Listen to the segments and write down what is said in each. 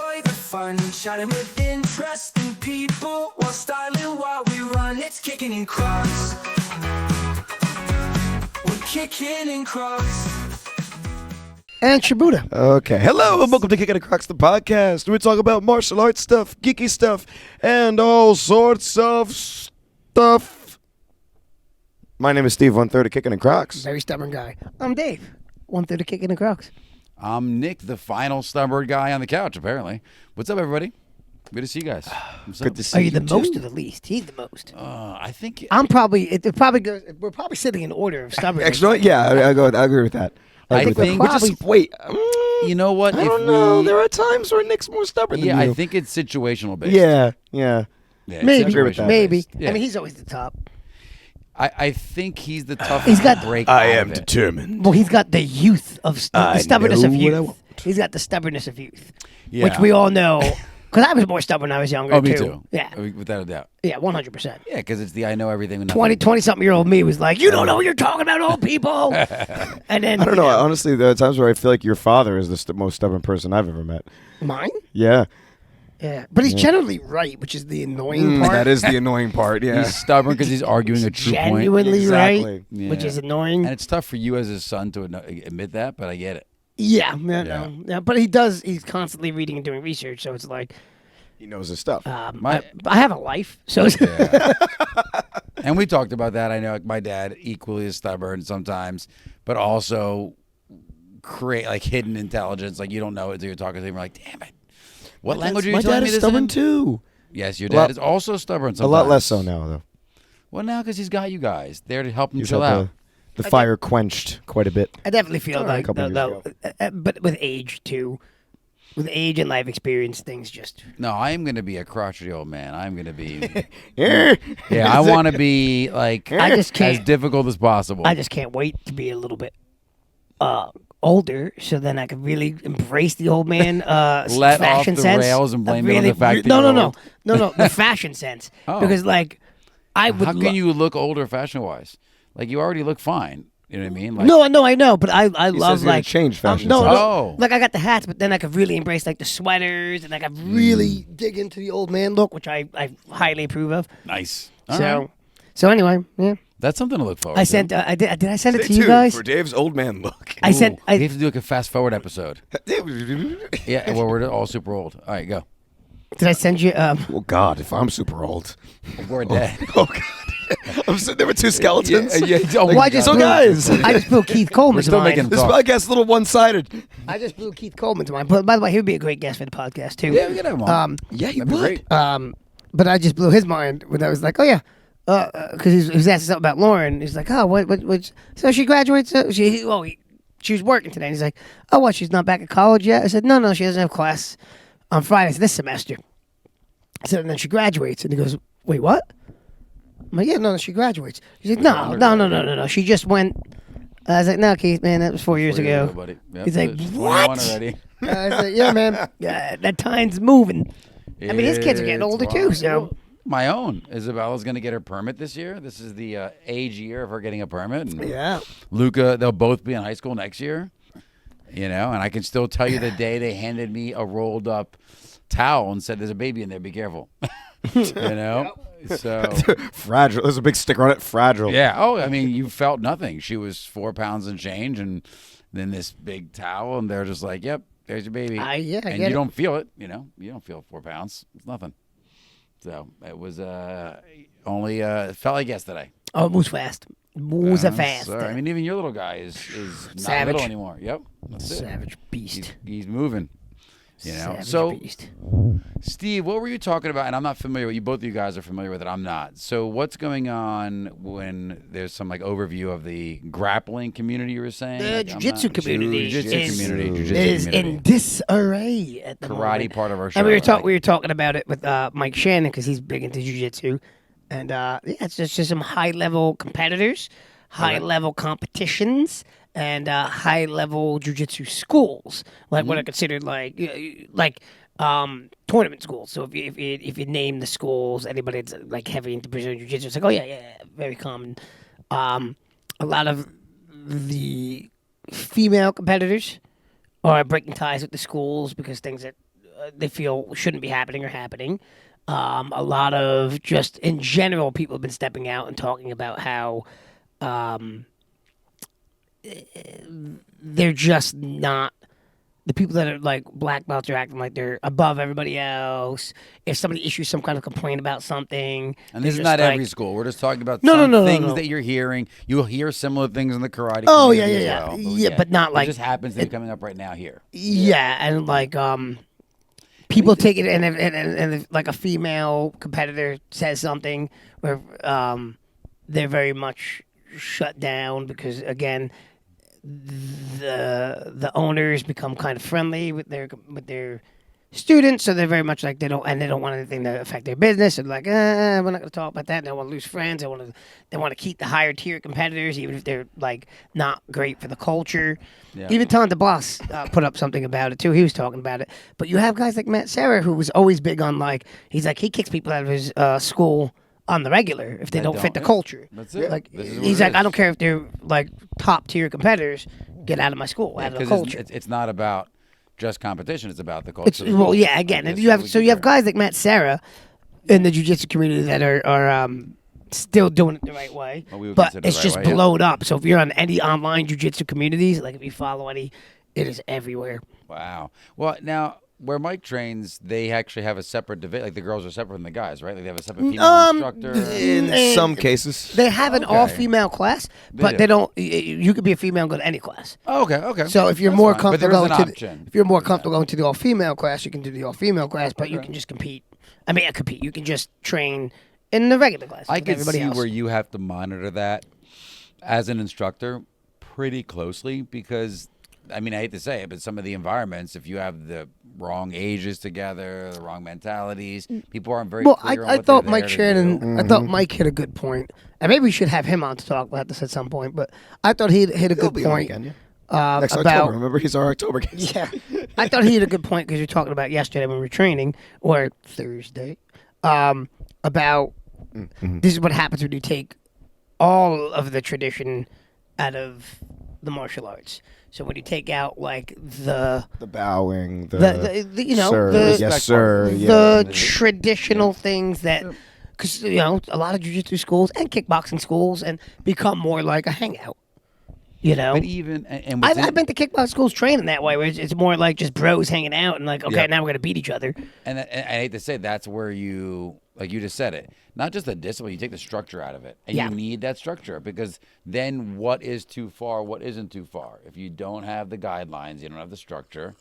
enjoy the fun, chatting with interesting people while styling while we run. It's Kickin in Crocs. We're kicking in Crocs. And Shibuda. Okay. Hello and welcome to Kickin' Crocs, the podcast. We talk about martial arts stuff, geeky stuff, and all sorts of stuff. My name is Steve, 1/3 of Kickin' Crocs. Very stubborn guy. I'm Dave. 1/3 of Kickin' Crocs. I'm Nick, the final stubborn guy on the couch, apparently. What's up, everybody? Good to see you guys. Good to see Are you you the too. most or the least? He's the most. I think... I'm probably. It probably goes. We're probably sitting in order of stubbornness. Actually, yeah, I agree with that. I think think... we're probably- Wait. You know what? I don't know. There are times where Nick's more stubborn than you. I think it's situational based. Yeah. Yeah, it's Maybe. agree with that. Maybe. situational-based. Yeah. I mean, he's always the top. I think he's the toughest He's got- to break I out am of it. determined. Well, he's got the youth of the I stubbornness of know what I youth. want. He's got the stubbornness of youth, Yeah. which we all know. Because I was more stubborn when I was younger. Oh, me too. Yeah. Without a doubt. Yeah. 100%. Yeah, because it's the I know everything. and 20-something-year-old me was like, you don't know what you're talking about, old people. And then I don't know. Honestly, there are times where I feel like your father is the most stubborn person I've ever met. Mine. Yeah. Yeah, but he's generally right, which is the annoying part. That is the annoying part, yeah. He's stubborn because he's arguing a true point. Genuinely Exactly. right, Yeah. which is annoying. And it's tough for you as his son to admit that, but I get it. Yeah, Yeah. yeah, but he does. He's constantly reading and doing research, so it's like He knows his stuff. My- I have a life, so it's Yeah. And we talked about that. I know my dad equally is stubborn sometimes, but also create like hidden intelligence. Like you don't know it until you're talking to him. You're like, damn it. What language are you My telling dad me is this stubborn in? too. Yes, your A lot- dad is also stubborn A sometimes. lot less so now, though. Well, now because he's got you guys there to help him He's chill had out. the fire quenched quite a bit. I definitely feel All right, like a couple years but with age too, with age and life experience, things just No, I am going to be a crotchety old man. I'm going to be... Yeah, Yeah, I want to be like I just as can't. difficult as possible. I just can't wait to be a little bit older, so then I can really embrace the old man Let fashion off the sense. rails and blame it on Really- the fact that no, you're no, old. no, the fashion sense. Oh. Because like I would. How can you look older fashion-wise? Like you already look fine. You know what I mean? Like, No, I know, but I He love says you're gonna like change fashion no, sense. Oh. like I got the hats, but then I could really embrace like the sweaters, and like I really dig into the old man look, which I highly approve of. Nice. So anyway, yeah, That's something to look forward I to. sent. Did I send it Stay to you tuned guys? for Dave's old man look. I sent. We have to do like a fast-forward episode. Oh, Yeah, where we're all super old. All right, go. Did I send you? God, if I'm super old. We're dead. Oh, God. I'm sitting there with two skeletons. Oh, Well, I just So, blew, guys. I just blew Keith Coleman We're to still mine. making- This Talk. podcast is a little one-sided. I just blew Keith Coleman to mine. But by the way, he would be a great guest for the podcast too. Yeah, we can have him on. Yeah, you That'd be would. great. But I just blew his mind when I was like, oh yeah, because he was asking something about Lauren. He's like, oh, what? So she graduates. She was working today. And he's like, oh, what? She's not back at college yet? I said, no, she doesn't have class on Fridays this semester. I said, and then she graduates. And he goes, wait, what? I'm like, yeah, no, she graduates. He's like, no. She just went. I was like, no, Keith, man, that was 4 years ago. buddy. Yep, He's like, it's 21 what? already. I was like, yeah, man, that time's moving. I mean, his kids are getting It's older too, wild. so. My own. Isabella's going to get her permit this year. This is the age year of her getting a permit. And Yeah. Luca, they'll both be in high school next year. You know, and I can still tell you the day they handed me a rolled up towel and said, there's a baby in there, be careful. You know? So, Fragile. There's a big sticker on it. Fragile. yeah. Oh, I mean, you felt nothing. She was 4 pounds and change, and then this big towel, and they're just like, yep, there's your baby. I and get you it. don't feel it, you know? You don't feel 4 pounds. It's nothing. So it was only felt like yesterday. Oh, it moves fast. Moves fast. Sorry. I mean, even your little guy is not Savage. little anymore. Yep. That's it. Savage beast. He's moving. You know. Savage So, beast. Steve, what were you talking about? And I'm not familiar with you. Both of you guys are familiar with it. I'm not. So, what's going on when there's some like overview of the grappling community? You were saying The Like, I'm jiu-jitsu not- community Jiu-jitsu is- community. It Jiu-jitsu is community. in disarray at the Karate moment. part of our show. And we right? were talking about it with Mike Shannon because he's big into jiu-jitsu. And yeah, it's just some high-level competitors, high-level competitions, and high-level jiu-jitsu schools, like what are considered like tournament schools. So if you name the schools, anybody that's like heavy into Brazilian jiu-jitsu, it's like, oh yeah, very common. A lot of the female competitors are breaking ties with the schools because things that they feel shouldn't be happening are happening. A lot of just in general, people have been stepping out and talking about how they're just not. The people that are like black belts are acting like they're above everybody else. If somebody issues some kind of complaint about something, And this is not every school. We're just talking about things that you're hearing. You'll hear similar things in the karate community as well. Yeah, but not like it just happens to be coming up right now here. Yeah, and like people take it and if, like a female competitor says something where they're very much shut down because again the owners become kind of friendly with their students, so they're very much like they don't want anything to affect their business. And like, we're not going to talk about that. They don't want to lose friends. They want to keep the higher tier competitors, even if they're like not great for the culture. Yeah. Even Tom DeBoss put up something about it too. He was talking about it. But you have guys like Matt Serra, who was always big on like he kicks people out of his school on the regular if they don't fit the culture. That's it. Like he's like, I don't care if they're like top tier competitors. Get out of my school, out of the culture. It's not about just competition; it's about the culture. Well, yeah. Again, and you have guys like Matt Serra in the jiu-jitsu community that are still doing it the right way, but it's just blown up. So if you're on any online jiu-jitsu communities, like if you follow any, it is everywhere. Wow. Well, now where Mike trains, they actually have a separate division. Like the girls are separate from the guys, right? Like they have a separate female instructor. In some cases, they have an all-female class, but they don't. You could be a female and go to any class. Oh, okay. So if you're more comfortable going to the all-female class, you can do the all-female class, but you can just compete. I mean, compete. You can just train in the regular class. I can see where you have to monitor that as an instructor pretty closely because. I mean, I hate to say it, but some of the environments, if you have the wrong ages together, the wrong mentalities, people aren't very clear on what I thought they're Mike there to Shannon, do. I thought Mike hit a good point, and maybe we should have him on to talk about this at some point. But I thought he hit a good point next about October. Remember, he's our October guest. Yeah, I thought he had a good point because you're talking about yesterday when we were training or Thursday about this is what happens when you take all of the tradition out of the martial arts. So when you take out like the bowing, the sir, yes sir, the traditional things that, because a lot of jiu-jitsu schools and kickboxing schools and become more like a hangout. But even and I've been to kickboxing schools training that way, where it's more like just bros hanging out and like, okay, now we're gonna beat each other. And I hate to say that's where you, like you just said it, not just the discipline, you take the structure out of it, and you need that structure because then what is too far, what isn't too far? If you don't have the guidelines, you don't have the structure,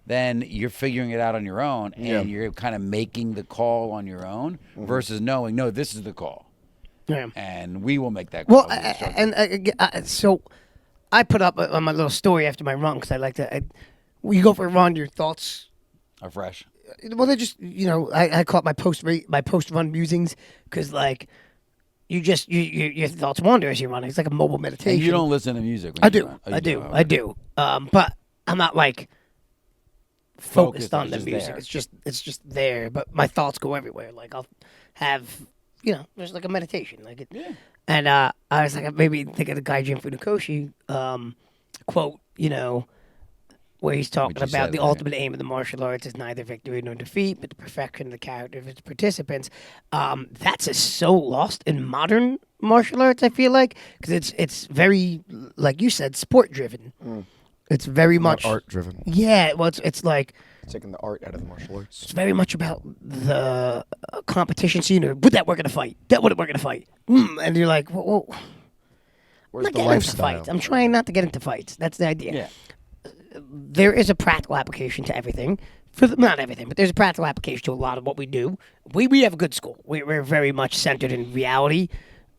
then you're figuring it out on your own, and you're kind of making the call on your own versus knowing, no, this is the call, and we will make that call. Well, so. I put up on my little story after my run because I like to. When you go for a run, your thoughts are fresh. Well, they're just I call it my post run musings because like your thoughts wander as you run. It's like a mobile meditation. And you don't listen to music. When I do. But I'm not like focused on the music. There. It's just there. But my thoughts go everywhere. Like I'll have there's like a meditation. Like it. Yeah. And I was like, maybe think of the guy Jim Funakoshi quote, where he's talking about the ultimate aim of the martial arts is neither victory nor defeat, but the perfection of the character of its participants. That's so lost in modern martial arts, I feel like, because it's very, like you said, sport driven. It's very much art driven. Yeah, well, it's like. Taking the art out of the martial arts. It's very much about the competition scene. Or would that work in a fight? That wouldn't work in a fight. And you're like, whoa. Where's the lifestyle? I'm trying not to get into fights. That's the idea. Yeah. There is a practical application to everything. Not everything, but there's a practical application to a lot of what we do. We have a good school. We're very much centered in reality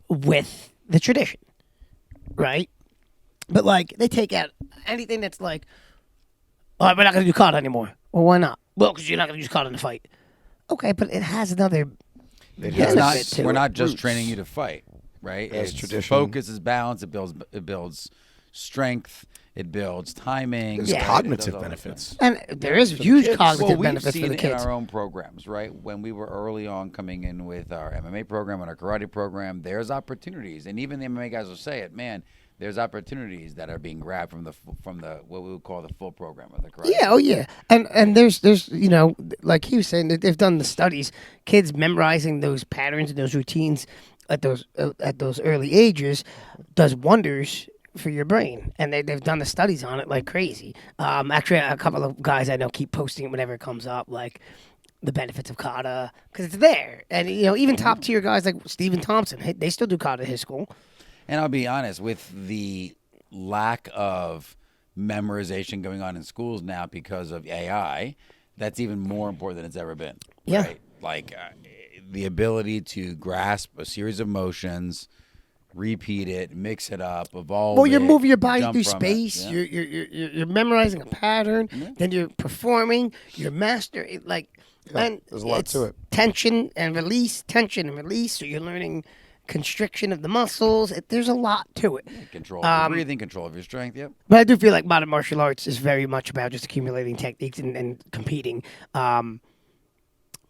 with the tradition, right? But like they take out anything that's like, we're not going to do kata anymore. Well, why not? Well, because you're not going to use kata in a fight. Okay, but it has another. We're not just training you to fight, right? It's tradition. Focus is balance. It builds strength. It builds timing. There's cognitive benefits. And there is huge cognitive benefits for the kids. We've seen it in our own programs, right? When we were early on coming in with our MMA program and our karate program, there's opportunities. And even the MMA guys will say it, man, there's opportunities that are being grabbed from the what we would call the full program of the karate. Yeah, oh yeah, and there's like he was saying that they've done the studies. Kids memorizing those patterns and those routines at those early ages does wonders for your brain, and they've done the studies on it like crazy. Actually, a couple of guys I know keep posting it whenever it comes up, like the benefits of kata, because it's there, and even top tier guys like Stephen Thompson, they still do kata at his school. And I'll be honest, with the lack of memorization going on in schools now because of AI, that's even more important than it's ever been. Yeah. Right? Like the ability to grasp a series of motions, repeat it, mix it up, evolve. Well, you're it, moving your body jump through from space. it. Yeah. You're memorizing a pattern. Then you're performing. You're mastering. And there's a lot to it. Tension and release. So you're learning constriction of the muscles. There's a lot to it. Control of your breathing, control of your strength. Yep. But I do feel like modern martial arts is very much about just accumulating techniques and competing.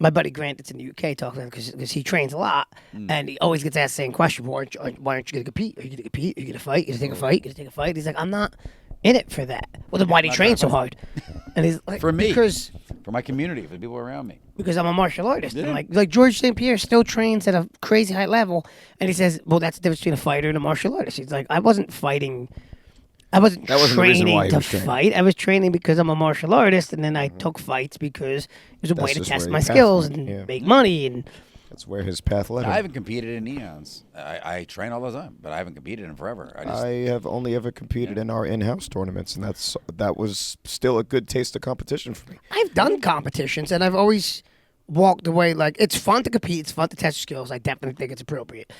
My buddy Grant that's in the UK talks about it because he trains a lot, and he always gets asked the same question: why aren't you going to compete? Are you going to compete? Are you going to fight? Are you going to take a fight? Are you going to take a fight? He's like, I'm not in it for that. Well, then why do you train so hard? And he's like, For me. because For my community, for the people around me. I'm a martial artist. Yeah. And like George St. Pierre still trains at a crazy high level, and he says, well, that's the difference between a fighter and a martial artist. He's like, I wasn't fighting. I wasn't That wasn't the reason training why he to was training. fight. I was training because I'm a martial artist, and then I took fights because it was a way That's to just test where my your path skills went, and yeah. make money. And That's where his path led him. I haven't competed in eons. I train all the time, but I haven't competed in forever. I have only ever competed in our in-house tournaments, and that was still a good taste of competition for me. I've done competitions, and I've always walked away like it's fun to compete. It's fun to test your skills. I definitely think it's appropriate.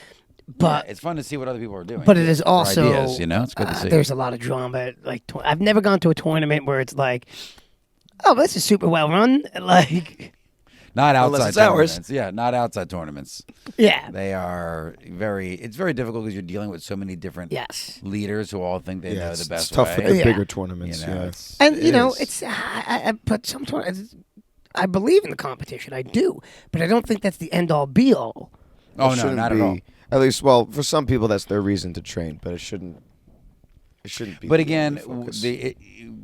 But it's fun to see what other people are doing. But it is also ideas, it's good to see. There's a lot of drama. I've never gone to a tournament where it's like, oh, this is super well run. Like, not Unless outside it's ours. tournaments. Yeah, not outside tournaments. yeah, They are it's very difficult because you're dealing with so many different yes. leaders who all think they know it's the best tough way. for the Yeah. bigger tournaments. Yeah. It's- And it is. it's but some tournaments, I believe in the competition. I do, but I don't think that's the end all be all. Oh It no, shouldn't not be, at all. At least, well, for some people, that's their reason to train, but it shouldn't. It shouldn't be. But the again, only focus.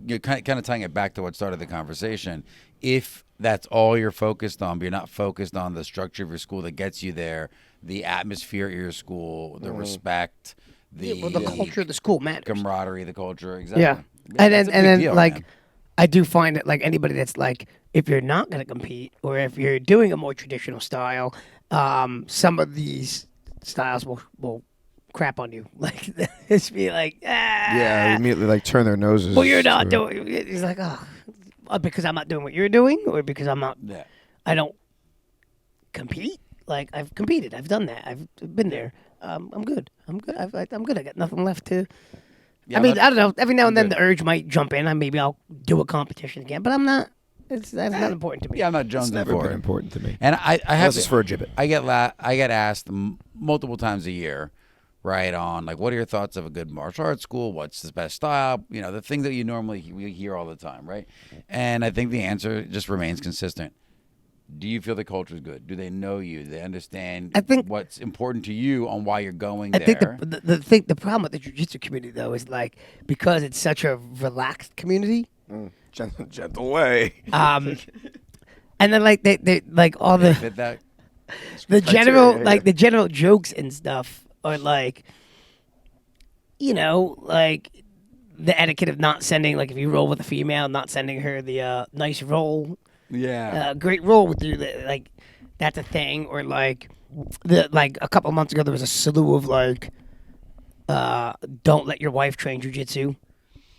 you're kind of tying it back to what started the conversation. If that's all you're focused on, but you're not focused on the structure of your school that gets you there, the atmosphere at your school, the respect, the culture of the school matters. camaraderie, the culture, exactly. Yeah, That's a big then deal, like, man. I do find that like anybody that's like, if you're not going to compete or if you're doing a more traditional style, some of these styles will crap on you. Like, it's be like, yeah, immediately like turn their noses. well, you're not to it. doing. It's like, because I'm not doing what you're doing, or because Yeah. I don't compete. Like I've competed, I've done that, I've been there. I'm good. I'm good. I'm good. I got nothing left to. Yeah, I mean, I'm I don't know. Every now and then good. the urge might jump in, and maybe I'll do a competition again. But I'm not. That's not important to me. Yeah, I'm not It's jonesing never for been it. important to me. And I have Unless it's for a gibbet. I get asked multiple times a year, right, on like, what are your thoughts of a good martial arts school? What's the best style? The thing that you normally we hear all the time, right? And I think the answer just remains consistent. Do you feel the culture is good? Do they know you? Do they understand I think- what's important to you on why you're going I there? think the problem with the jiu-jitsu community though is like because it's such a relaxed community. Gentle way. And then like they like all the Fit that? the general criteria, like yeah. the general jokes and stuff are like, like the etiquette of not sending, like if you roll with a female, not sending her the nice roll, Yeah. great roll with you, like that's a thing. Or like a couple of months ago there was a slew of like, don't let your wife train jujitsu.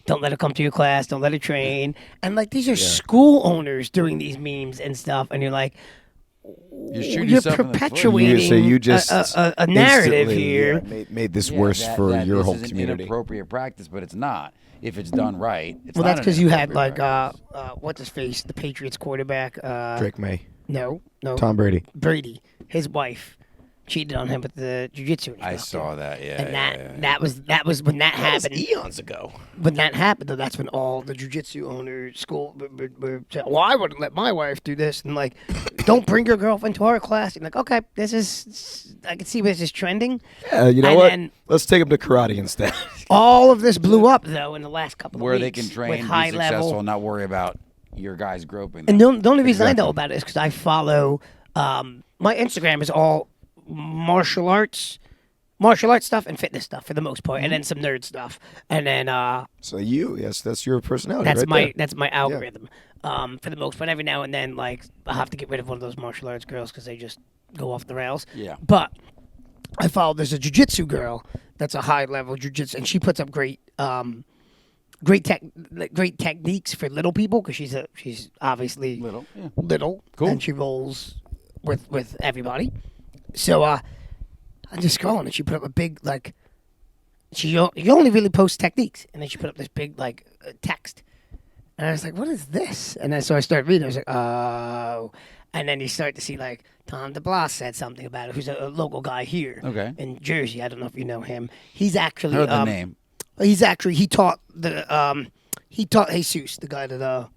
Don't let her come to your class. Don't let her train. And like these are school owners doing these memes and stuff, and you're like, You're shooting you're yourself in the foot. perpetuating So you just a narrative instantly, here. made this Yeah, worse that- for that your this whole is an community. inappropriate practice, but it's not. If it's done right, it's Well, not that's an because you had inappropriate like practice. what's his face, the Patriots quarterback. Drake May, No, Tom Brady. Brady. His wife cheated on him with the jiu-jitsu instructor. I saw that. Yeah, And yeah. that was when that happened. eons ago. When that happened, though, that's when all the jiu-jitsu owners, school, were saying, well, I wouldn't let my wife do this. And like, don't bring your girlfriend to our class. And like, okay, I can see where this is trending. You know And what? then- Let's take him to karate instead. All of this blew up though in the last couple of Where weeks. they can train, with be high successful, level. and not worry about your guys groping. And them. the only reason I know about it is because I follow. My Instagram is all martial arts stuff and fitness stuff for the most part, and then some nerd stuff, and then So yes, that's your personality. that's right my there. that's my algorithm. For the most part, every now and then, like I have to get rid of one of those martial arts girls because they just go off the rails. Yeah. But I follow. There's a jiu-jitsu girl that's a high level jiu-jitsu, and she puts up great techniques for little people because she's obviously little, Cool. and she rolls with everybody. So I'm just scrolling, and she put up a big you only really post techniques, and then she put up this big text, and I was like, what is this? And then so I started reading. I was like, oh. And then you start to see Tom DeBlas said something about it, who's a local guy here in Jersey. I don't know if you know him. He's actually Heard the name. He taught Jesus, the guy that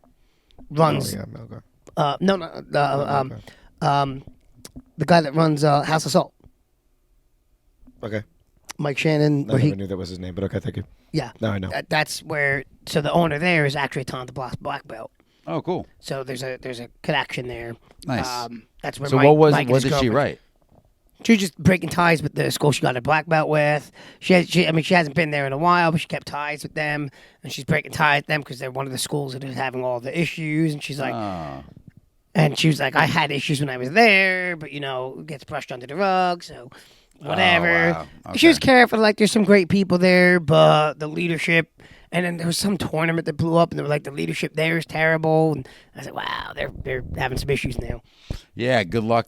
runs. Oh, yeah, okay. The guy that runs House of Salt. Okay. Mike Shannon. I never knew that was his name, but okay, thank you. Yeah. Now I know. That's where. So the owner there is actually a Tom DeBlas black belt. Oh, cool. So there's a connection there. Nice. That's where. So Mike, what Mike and did his she girlfriend- write? She was just breaking ties with the school she got a black belt with. She hasn't been there in a while, but she kept ties with them, and she's breaking ties with them because they're one of the schools that is having all the issues. And she's like, and she was like, I had issues when I was there, but it gets brushed under the rug, so whatever. wow. She was Okay. careful. There's some great people there, but the leadership. And then there was some tournament that blew up, and they were like, the leadership there is terrible. And I was like, wow, they're having some issues now. Yeah, good luck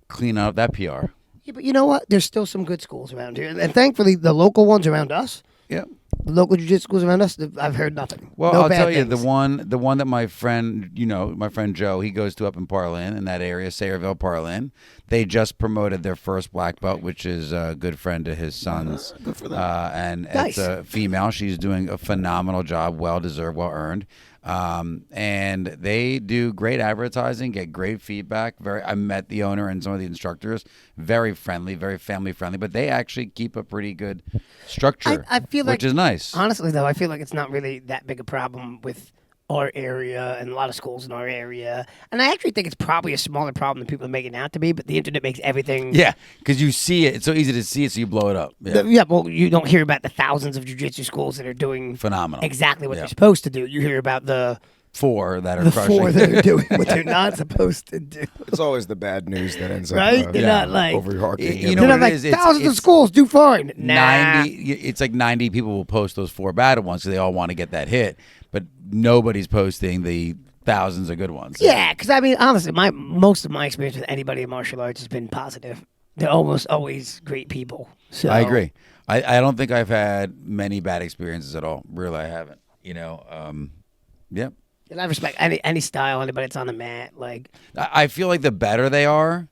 cleaning up that PR. Yeah, but you know what? There's still some good schools around here, and thankfully, the local ones around us, Yeah. the local jiu-jitsu schools around us, I've heard nothing. Well, No I'll bad tell you, things. the one that my friend, my friend Joe, he goes to up in Parlin, in that area, Sayreville, Parlin. They just promoted their first black belt, which is a good friend to his son's. Good for them. And Nice. it's a female. She's doing a phenomenal job, well deserved, well earned. And they do great advertising, get great feedback. I met the owner and some of the instructors, very friendly, very family friendly, but they actually keep a pretty good structure, I feel like, which is nice. Honestly, though, I feel like it's not really that big a problem with our area and a lot of schools in our area. And I actually think it's probably a smaller problem than people are making it out to be, but the internet makes everything... Yeah, because you see it. It's so easy to see it, so you blow it up. Yeah. Yeah, well, you don't hear about the thousands of jiu-jitsu schools that are doing Phenomenal. exactly what Yeah. they're supposed to do. You hear about the 4 that are the crushing. 4 that are doing what they're not supposed to do. It's always the bad news that ends Right? up They're not like... overarching. You know They're what not it like, is? It's- thousands of it's schools do fine. Nah. 90. It's like 90 people will post those 4 bad ones because they all want to get that hit, but nobody's posting the thousands of good ones. Yeah, because honestly, most of my experience with anybody in martial arts has been positive. They're almost always great people. So I agree. I don't think I've had many bad experiences at all. Really, I haven't. Yeah. And I respect any style, anybody that's on the mat. I feel like the better they are,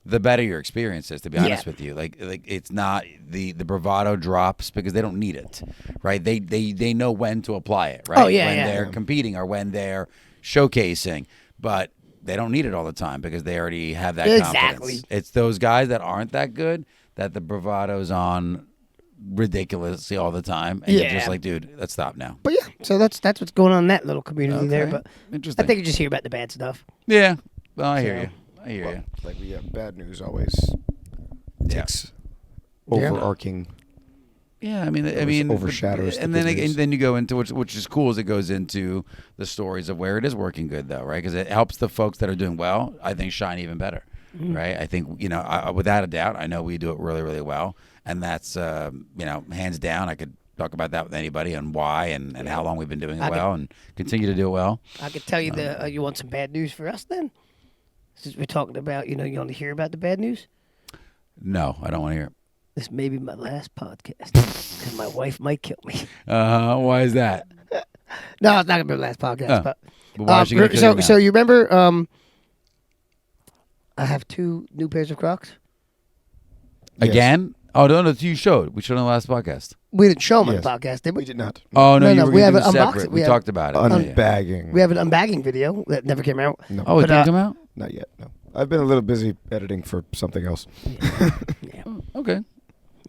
the better your experience is, to be honest Yeah. with you. Like it's not the bravado drops because they don't need it, right? They know when to apply it, right? Oh, yeah, when yeah. they're competing or when they're showcasing, but they don't need it all the time because they already have that Exactly. confidence. It's those guys that aren't that good that the bravado's on ridiculously all the time, and you're just Yeah. like, dude, let's stop now. But yeah, so that's what's going on in that little community there. Okay. But Interesting. I think you just hear about the bad stuff. Yeah, well, I hear So- you. I hear you. Like bad news always Yeah. takes Yeah. overarching. Yeah, I mean, overshadows the and then good news. and then you go into which is cool, is it goes into the stories of where it is working good, though, right? Because it helps the folks that are doing well, I think, shine even better, right? I think without a doubt, I know we do it really, really well, and that's hands down. I could talk about that with anybody and why and how long we've been doing it well and continue to do it well. I could tell you you want some bad news for us then? Since we're talking about, you want to hear about the bad news? No, I don't want to hear it. This may be my last podcast because my wife might kill me. Why is that? No, it's not gonna be the last podcast. Oh. But Why is she gonna kill you now? so you remember? I have 2 new pairs of Crocs. Again? Oh no, you showed. We showed on the last podcast. We didn't show them on Yes. the podcast, did we? We did not. Oh no, No, you no, were we gonna have do an unboxing. separate. We We have- talked about it. Unbagging. We have an unbagging video that never came out. No. Oh, it But, didn't come out? Not yet. No. I've been a little busy editing for something else. Yeah. Okay.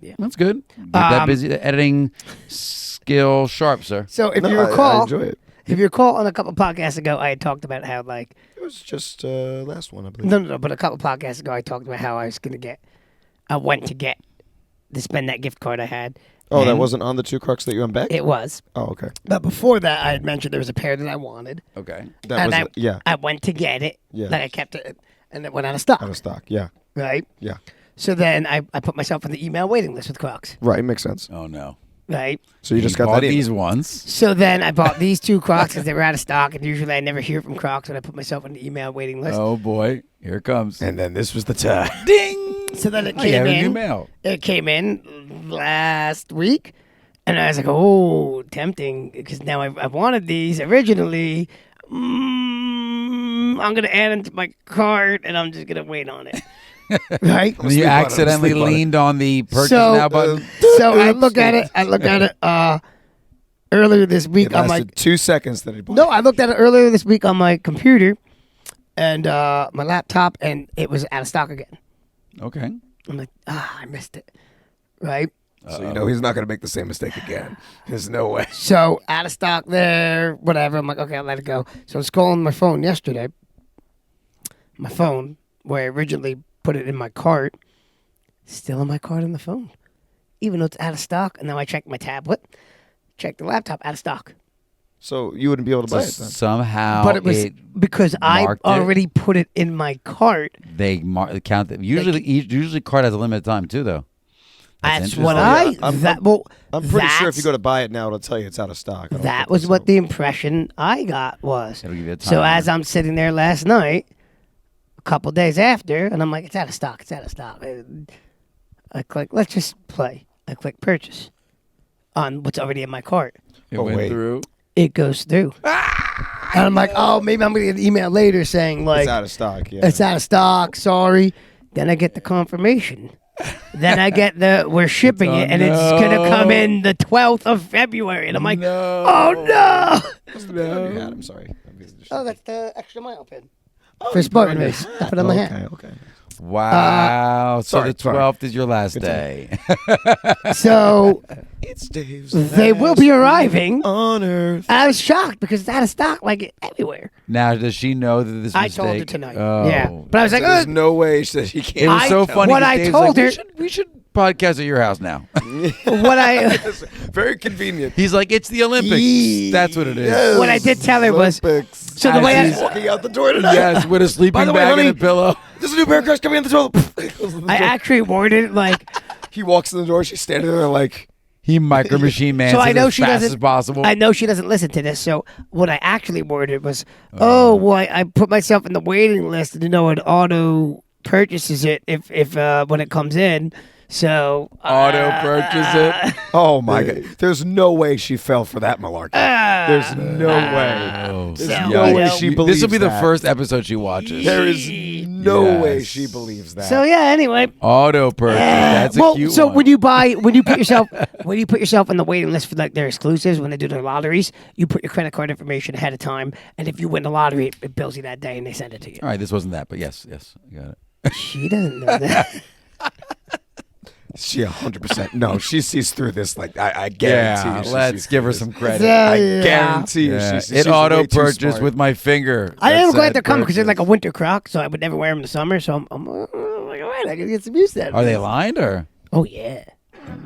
Yeah. That's good. Keep that busy. The editing skill sharp, sir. So if No, you I recall, enjoy it. if you recall, on a couple podcasts ago, I had talked about how like It was just last one, I believe. no, but a couple podcasts ago, I talked about how I went to spend that gift card I had. Oh, that And wasn't on the 2 Crocs that you unbagged? It was, Oh, okay. but before that, I had mentioned there was a pair that I wanted, Okay. That and was yeah, I went to get it. Yeah. Like I kept it, and it went out of stock. out of stock. Yeah, Right. yeah. So then I put myself on the email waiting list with Crocs. Right, makes sense. Oh no. Right. So you just got bought that these email. ones. So then I bought these 2 Crocs because they were out of stock, and usually I never hear from Crocs when I put myself on the email waiting list. Oh boy, here it comes. And then this was the time. Ding. So then it Oh, you came have a new in. mail. It came in last week, and I was like, "Oh, tempting!" Because now I wanted these originally. I'm gonna add them to my cart, and I'm just gonna wait on it. Right. You Sleep on it, accidentally sleep on it. leaned on the purchase So- now button. So I look at it. Earlier this week It on lasted my 2 seconds. Then he bought no, I looked at it earlier this week on my computer and my laptop, and it was out of stock again. Okay. I'm like, I missed it. Right. So you know he's not going to make the same mistake again. There's no way. So out of stock there, whatever. I'm like, okay, I'll let it go. So I was scrolling my phone yesterday. My phone, where I originally put it in my cart, still in my cart on the phone, even though it's out of stock. And now I checked my tablet, checked the laptop, out of stock. So you wouldn't be able to buy it then. Somehow, But it was because I marked it. already put it in my cart. They count that. Usually, card has a limited time too, though. That's interesting. what I'm pretty sure if you that's- go to buy it now, it'll tell you it's out of stock. I don't That think was that's what so. the impression I got was. It'll give you a So timer. as I'm sitting there last night, a couple days after, and I'm like, it's out of stock. It's out of stock. I click, let's just play. I click purchase on what's already in my cart. It Oh, went wait. through. It goes through. And I'm like, oh, maybe I'm going to get an email later saying, like, It's out of stock. Yeah. it's out of stock. Sorry. Then I get the confirmation. Then I get we're shipping it, and it's going to come in the 12th of February. And I'm like, No. oh, no. What's the pin you had? I'm sorry. Oh, that's the extra mile pin. For Spartan race. I put it on my hat. Okay. Wow. So sorry, the sorry. 12th is your last day. So It's Dave's. they will be arriving. on Earth. I was shocked because it's out of stock like everywhere. Now, does she know that this I mistake? told her tonight. Oh. Yeah. But I was like, There's no way that he It can't. was so funny. what 'cause I Dave's told like, her- we should podcast at your house now. what I Very convenient. He's like, it's the Olympics. Yee. That's what it is. Yes. What I did tell her was- Olympics. so the way As I, he's walking out the door tonight. Yes, with a sleeping By the way, bag honey, and a pillow. There's a new pair of Crocs coming in the toilet. I actually worded it like, He walks in the door. She's standing there like, He micro machine man so I know as she fast doesn't. as possible. I know she doesn't listen to this. So what I actually worded was, oh, well, I put myself in the waiting list, and it auto purchases it if when it comes in. So Auto purchase it. oh my god. There's no way she fell for that malarkey. There's no way. Oh, There's So, no you way know, she believes This will be the that. first episode she watches. There is no way Yes. she believes that. So yeah. Anyway. Auto purchase. That's a well, cute so one. when you put yourself on the waiting list for like their exclusives when they do their lotteries, you put your credit card information ahead of time, and if you win the lottery, it bills you that day and they send it to you. All right, this wasn't that, but yes, you got it. She doesn't know that. She 100%. No, she sees through this. Like I guarantee. Yeah, you she let's sees give her through some this. credit. I Yeah. guarantee you. Yeah, She's it way auto too purchased smart. with my finger. I that am glad said they're coming because they're like a purchase. winter croc, so I would never wear them in the summer. So I'm like, all right, I can get some use to that. Are they lined or? Oh yeah.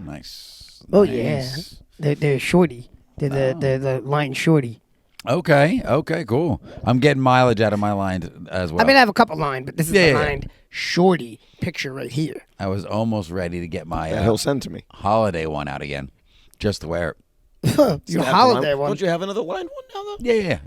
Nice. Oh Nice. yeah. They're shorty. They're the line shorty. Okay, cool. I'm getting mileage out of my line as well. I mean, I have a couple line, but this is Yeah, the yeah. lined shorty picture right here. I was almost ready to get my Yeah, he'll send to me. holiday one out again, just to wear it. Your holiday one. Don't you have another lined one now though? Yeah.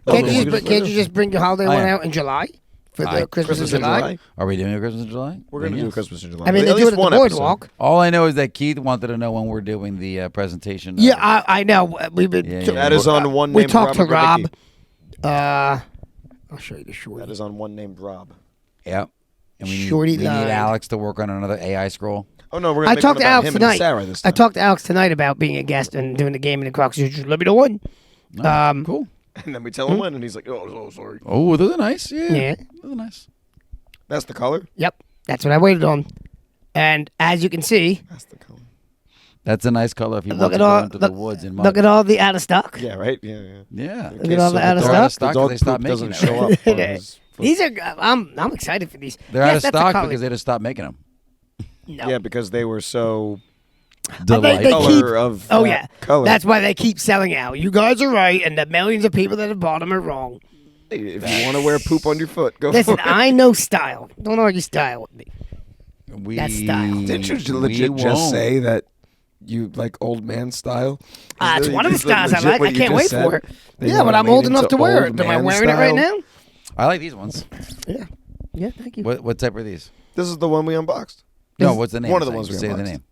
Can't you just bring your holiday I one am. out in July for the Christmas in Christmas in July? July. Are we doing a Christmas in July? We're gonna Yes. do Christmas in July. I mean, they At do it least at the one episode. boardwalk. All I know is that Keith wanted to know when we're doing the presentation. Yeah, I know. We've been. Yeah, so- yeah. That is on one We named talked to Robert Rob. Radicki. I'll show you the shorty. That is on one named Rob. Yep. And we Shorty need lined. Alex to work on another AI scroll. Oh no, we're gonna I make talked one to about Alex him and tonight. Sarah this I time. talked to Alex tonight about being a guest and doing the game in the Crocs. Just let me know when. Cool. And then we tell him when, and he's like, "Oh, sorry." Oh, those are nice. Yeah. Yeah. Those are nice. That's the color. Yep, that's what I waited on. And as you can see, That's the color. That's a nice color if you want to go into the woods in mud. Look at all the out of stock. Yeah, right. Yeah. Yeah. Look at all the out of They're out of stock. stock because they stopped making doesn't them. show up. on his foot. These are. I'm excited for these. They're out Yes, of that's a stock color. because they just stopped making them. No. Yeah, because they were so They Delightful. keep- color of Oh that yeah, color. that's why they keep selling out. You guys are right, and the millions of people that have bought them are wrong. If you want to wear poop on your foot, go Listen, for it. I know style. Don't argue style with me. That's style. Didn't you we legit just won't. say that you like old man style? It's one of the Is that styles I legit like. what I you can't just wait said? for it. That you Yeah, but wanna I'm lean old enough into to wear old it. Am I man wearing it right style? now? I like these ones. Yeah. Yeah, thank you. What type are these? This is the one we unboxed. No, what's the name? one of the Say- ones we say the unboxed. name.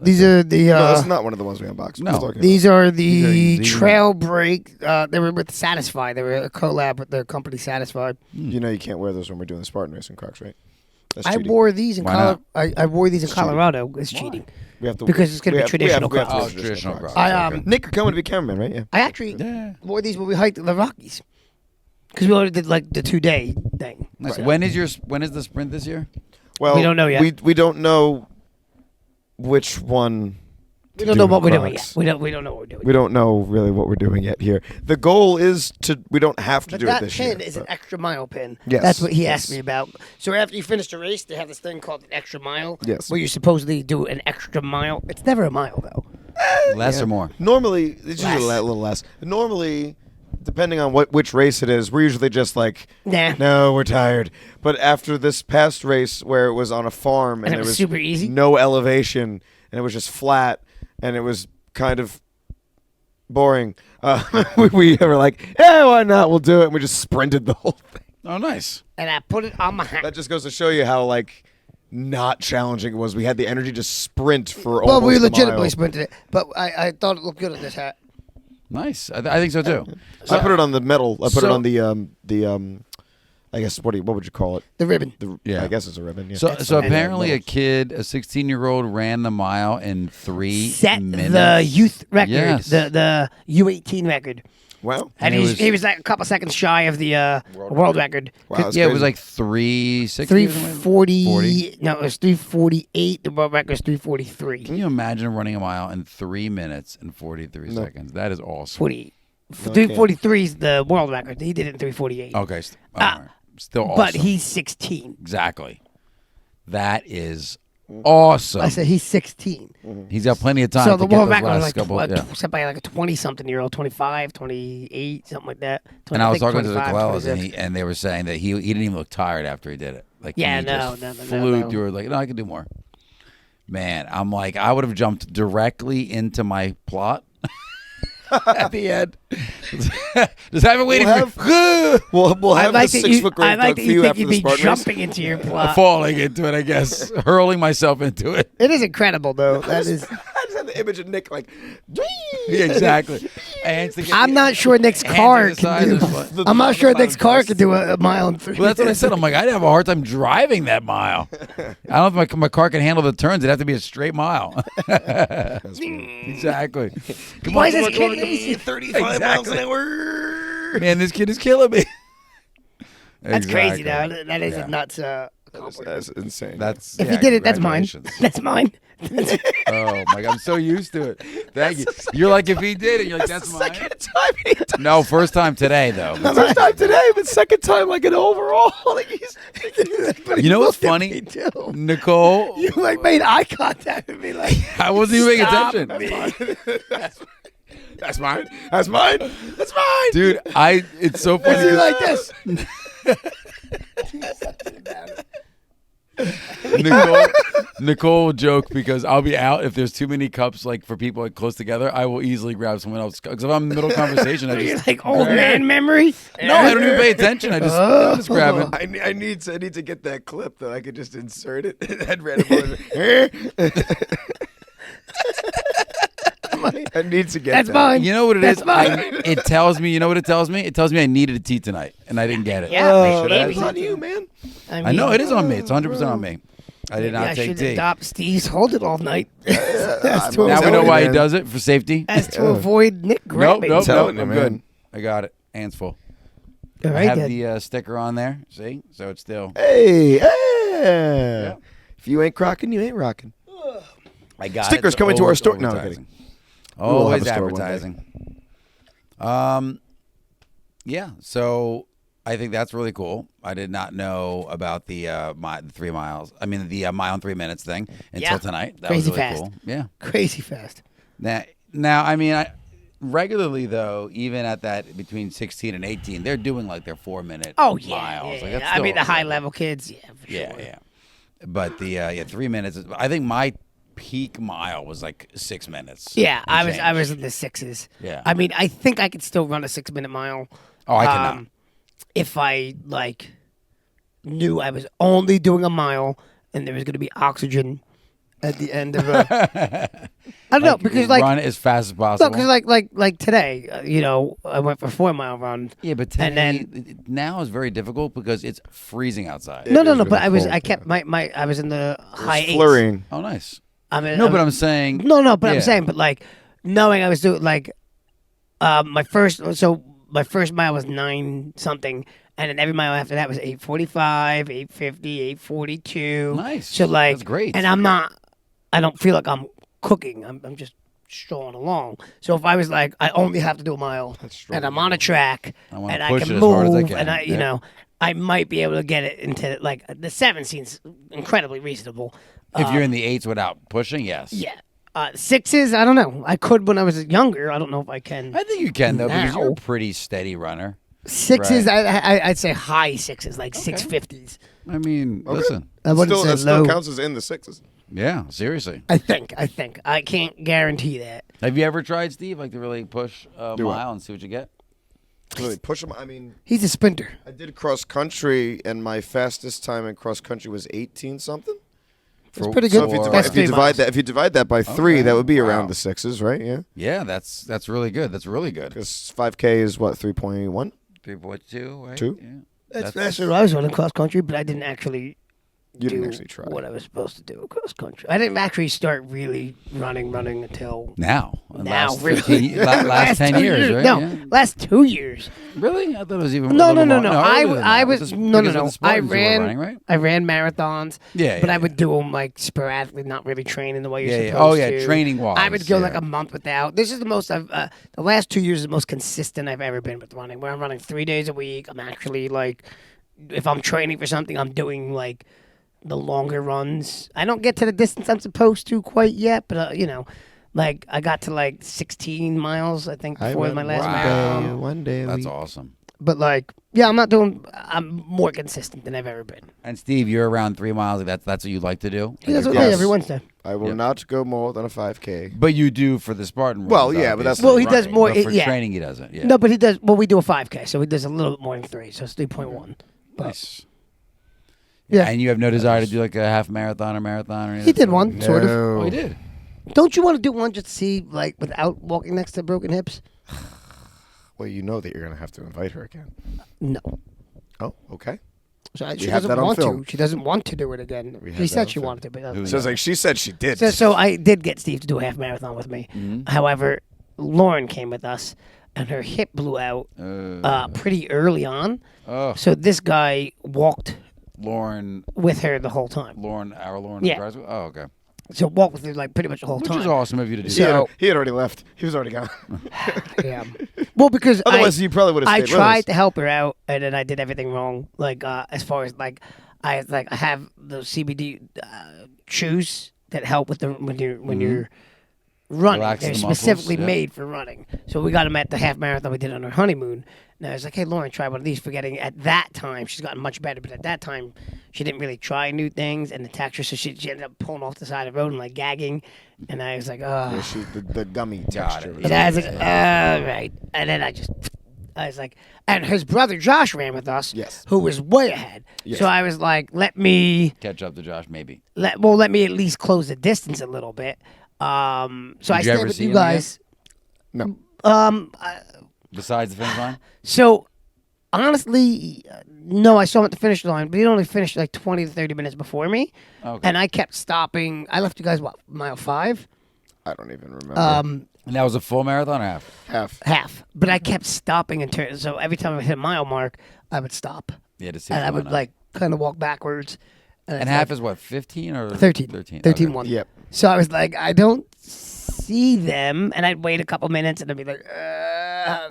These are the. No, that's not one of the ones we unboxed. No. What are you talking These are the These are- Trail Break. They were with Satisfy. They were a collab with the company Satisfy. about? You know you can't wear those when we're doing the Spartan racing Crocs, right? That's I cheating. wore these in Why not? I wore these in It's cheating. Colorado. It's cheating. We have to Because it's gonna we be have- traditional we have to Crocs. wear Oh, traditional Crocs. I Okay. Nick, you're coming to be cameraman, right? Yeah. I actually Yeah. wore these when we hiked the Rockies because we already did like the 2-day thing. Nice. Right. When is the sprint this year? Well, We don't know yet. We don't know which one. We to don't do know in what we're doing Crocs. yet. We don't know what we're doing. We don't know really what we're doing yet here. The goal is to. We don't have to But do that it this pin year. is an extra mile pin. Yes, That's what he yes. asked me about. So after you finish the race, they have this thing called an extra mile. Yes. Where you supposedly do an extra mile. It's never a mile though. Less or more? Normally, it's usually Less. a little less. Normally, depending on which race it is, we're usually just like, Nah. no, we're tired. But after this past race where it was on a farm And it there was super easy? no elevation and it was just flat and it was kind of boring, we were like, yeah, why not? We'll do it. And we just sprinted the whole thing. Oh, nice. And I put it on my hat. That just goes to show you how like not challenging it was. We had the energy to sprint for Well, almost we a legitimately mile. sprinted it, but I thought it looked good on this hat. Nice. I think so too. I put it on the metal. I put it So- on the I guess what would you call it? The ribbon. Yeah. I guess it's a ribbon. Yeah. So fine. apparently a 16-year-old ran the mile in 3 Set minutes. the youth record, Yes. the U18 record. Wow. And it was- he was like a couple seconds shy of the world record. Wow, that's Yeah, it crazy. was like 360. 340. 40? No, it was 348. The world record is 343. Can you imagine running a mile in 3 minutes and 43 No. seconds? That is awesome. 40. No, I can't. 343 is the world record. He did it in 348. Okay. All Ah, right. Still awesome. But he's 16. Exactly. That is awesome. I said he's 16. He's got plenty of time So to the get world those record was last like couple. Yeah. set by like a 20-something-year-old, 25, 28, something like that. And I was think talking to the 25, Coelhos, 26. and they were saying that he didn't even look tired after he did it. Like Yeah, he no, just no, no, flew no. through it. Like, no, I can do more. Man, I'm like, I would have jumped directly into my plot at the end. Just have it waiting for me. We'll I have like the that you. 6 foot I grave like dug that for you you think after you'd the be Spartan race. jumping into your plot. Falling into it, I guess. Hurling myself into it. It is incredible, though. That is. I just had the image of Nick like. Yeah, exactly. Hands together. I'm not sure Nick's Hands car to the side can of do. the foot. I'm not sure Nick's car bus. can do a mile in 3 Well, that's what I said. I'm like, I'd have a hard time driving that mile. I don't know if my car can handle the turns. It'd have to be a straight mile. Exactly. Come Why on, is come this on, kid come on, easy? 35 miles Exactly. an hour. Man, this kid is killing me. That's crazy, Exactly. though. That is Yeah. a nuts. Accomplishment. That's insane. That's If yeah, you did it, that's mine. congratulations. That's mine. Oh my God, I'm so used to it. Thank you. You're like, if he did it, you're like, that's mine. second time he did No, first time today though. But First time today, but second time like an overall. Like you know what's Me funny, too. Nicole? You like made eye contact with me, like I wasn't even paying stop attention, me. That's mine. That's mine. That's mine. dude. It's so funny. You 'cause like this? Nicole will joke because I'll be out if there's too many cups like for people like close together. I will easily grab someone else because if I'm in the middle of conversation, I You're just like old man memory. no, I don't even pay attention. I just grab it. I need to get that clip though. I could just insert it. That random. I need to get That's that. mine. You know what it That's is? mine. It tells me. You know what it tells me? It tells me I needed a tea tonight, and I didn't get it. Yeah, Oh, maybe. that's on you, man. I know it is on me. It's 100% on me. I did not I take should tea. adopt Steve's hold it all night. That's I'm to Now we telling know you, why he man. does it for safety. That's to avoid Nick Nope, grabbing. nope, telling nope. you, I'm good. man. I got it. Hands full. All I right, have then. the sticker on there. See, so it's still. Hey, hey. If you ain't crocking, you ain't rocking. I got Stickers it. coming to our Always store. No, advertising. will have Always a store one day. advertising. Yeah. So I think that's really cool. I did not know about the 3 miles. I mean, the mile and 3 minutes thing until Yeah. tonight. That Crazy was really fast. cool. Yeah. Crazy fast. Now, I mean, regularly though, even at that between 16 and 18, they're doing like their 4-minute Oh yeah, miles. yeah, Like, yeah. that's I mean still the high okay. level kids, yeah, for sure. Yeah. But the 3 minutes. I think my peak mile was like 6 minutes. Yeah, and I was change. in the 6s. Yeah. I mean, I think I could still run a 6-minute mile. Oh, I cannot. If I like knew I was only doing a mile and there was going to be oxygen at the end of a. I don't know because like run as fast as possible. no, because like today, I went for a 4-mile run. Yeah, but and today, then now is very difficult because it's freezing outside. no, is but really I cold. kept my I was in the high eights. Flurrying. Oh, nice. I mean, No, but I'm saying. No, but yeah. I'm saying, but like knowing I was doing like my first mile was 9 something, and then every mile after that was 8:45, 8:50, 8:42. Nice. So like, That's great. And I don't feel like I'm cooking. I'm just strolling along. So if I was like, I only have to do a mile, and I'm on a track, I wanna and I push can it as hard as I move, can. and you Yep. know, I might be able to get it into like the 7 seems incredibly reasonable. If you're in the 8s without pushing, yes. Yeah. 6s, I don't know. I could when I was younger. I don't know if I can. I think you can though because Now. you're a pretty steady runner. 6s, Right. I'd say high 6s, like 650s. I mean, Okay. listen. I wouldn't That say still low. counts as in the 6s. Yeah, seriously. I think. I can't guarantee that. Have you ever tried, Steve, like to really push a Do what? mile and see what you get? Really push them. I mean, He's a sprinter. I did cross country, and my fastest time in cross country was 18 something. That's pretty good. So if you, That's divide, 3 miles. if you divide that by 3, Okay. that would be Wow. around the 6s, right? Yeah. Yeah, that's really good. That's really good. Because 5K is what, 3.1? 3.2, right? 2? Yeah. That's faster than I was running cross country, but I didn't actually You do didn't actually try. what I was supposed to do cross country. I didn't actually start really running until Now. now. Last Really, 15 last 10 2 years, right? No, Yeah. last 2 years. Really? I thought it was even No. a little more- I earlier than I that. was Just no. because of the I Spartans you were ran running, right? I ran marathons. Yeah, but yeah, I would do them like sporadically, not really training the way you're Yeah, yeah. supposed Oh, yeah, to. training-wise, I would go like yeah. a month without. This is the most I've. The last 2 years is the most consistent I've ever been with running. Where I'm running 3 days a week. I'm actually like, if I'm training for something, I'm doing like the longer runs. I don't get to the distance I'm supposed to quite yet, but like I got to like 16 miles I think before my last marathon. One day a That's week. awesome. But like, yeah, I'm more consistent than I've ever been. And Steve, you're around 3 miles. That's what you like to do? He does it Yes. every Wednesday. I will Yep. not go more than a 5K. But you do for the Spartan Well, runs, yeah, but that's obviously. Well, he does running. more. But for yeah. training, he doesn't. Yeah. No, but he does. Well, we do a 5K, so he does a little bit more than 3, so it's 3.1. But Nice. yeah, And you have no desire to do like a half marathon or marathon or anything? he did one sort of. No. Oh, he did. Don't you want to do one just to see, like, without walking next to broken hips? Well, you know that you're going to have to invite her again. No. Oh, okay. So she have doesn't that on want film. to. She doesn't want to do it again. We have She that said on she film. wanted to, but Who So it's like she said she did. so I did get Steve to do a half marathon with me. Mm-hmm. However, Lauren came with us, and her hip blew out pretty early on. Oh, So this guy walked Lauren, with her the whole time. our Lauren. Yeah. Griswold? Oh, okay. So walked with her like pretty much the whole Which time. is awesome of you to do. He that. had, he had already left. He was already gone. Yeah. Well, because Otherwise, you probably would have I stayed with tried us. to help her out, and then I did everything wrong. Like as far as like I have those CBD shoes that help with when you're running. Relax They're the muscles, specifically yeah. made for running. So we got them at the half marathon we did on our honeymoon. And I was like, hey, Lauren, try one of these. Forgetting at that time, she's gotten much better, but at that time, she didn't really try new things and the texture, so she ended up pulling off the side of the road and like gagging. And I was like, oh. Yeah, the gummy Got texture. it. was And I was like, all right. And then I was like, and his brother Josh ran with us, Yes. who was way ahead. Yes. So I was like, let me Catch up to Josh, maybe. let me at least close the distance a little bit. So I Did you stayed ever with see you him again? guys. No. Besides the finish line? So honestly, no, I saw him at the finish line, but he only finished like 20 to 30 minutes before me. Okay. And I kept stopping. I left you guys, what, mile 5? I don't even remember. And that was a full marathon or half? Half. But I kept stopping and turning. So every time I hit a mile mark, I would stop. Yeah, to see And if I you would went up. like kind of walk backwards. And it's half like is what, 15 or 13. 13. 13 okay. one. Yep. So I was like, I don't see them, and I'd wait a couple minutes, and I'd be like,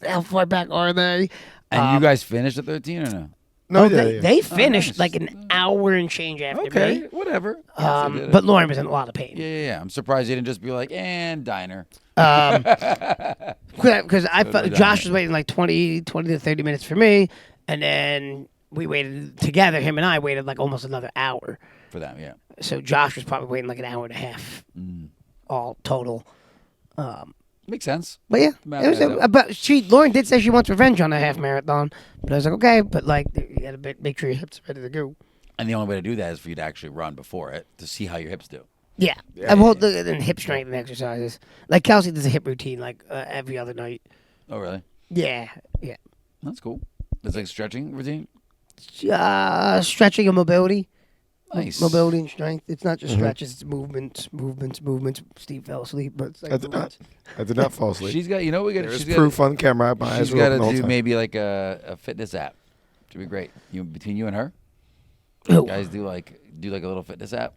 how far back are they? And you guys finished at 13 or no? No, They finished nice. like an hour and change after Okay, me. whatever. But Lauren was in a lot of pain. Yeah. I'm surprised you didn't just be like, and diner. Because I So felt did Josh I. was waiting like 20 to 30 minutes for me, and then we waited together. Him and I waited like almost another hour. For them, yeah. So Josh was probably waiting like an hour and a half, all total. Makes sense. But yeah, Math it was adds up. but Lauren did say she wants revenge on a half marathon. But I was like, okay, but like you gotta make sure your hips are ready to go. And the only way to do that is for you to actually run before it to see how your hips do. Yeah, and well, then hip strength exercises. Like Kelsey does a hip routine like every other night. Oh, really? Yeah. That's cool. It's like stretching routine. Stretching and mobility. Nice. Mobility and strength. It's not just stretches, it's movements. Steve fell asleep, but it's like I did not fall asleep. She's got, you know, we got. There's She's proof on camera. My eyes She's were got open the to whole do time. maybe like a fitness app. Should be great. Between you and her, Who? guys do like a little fitness app.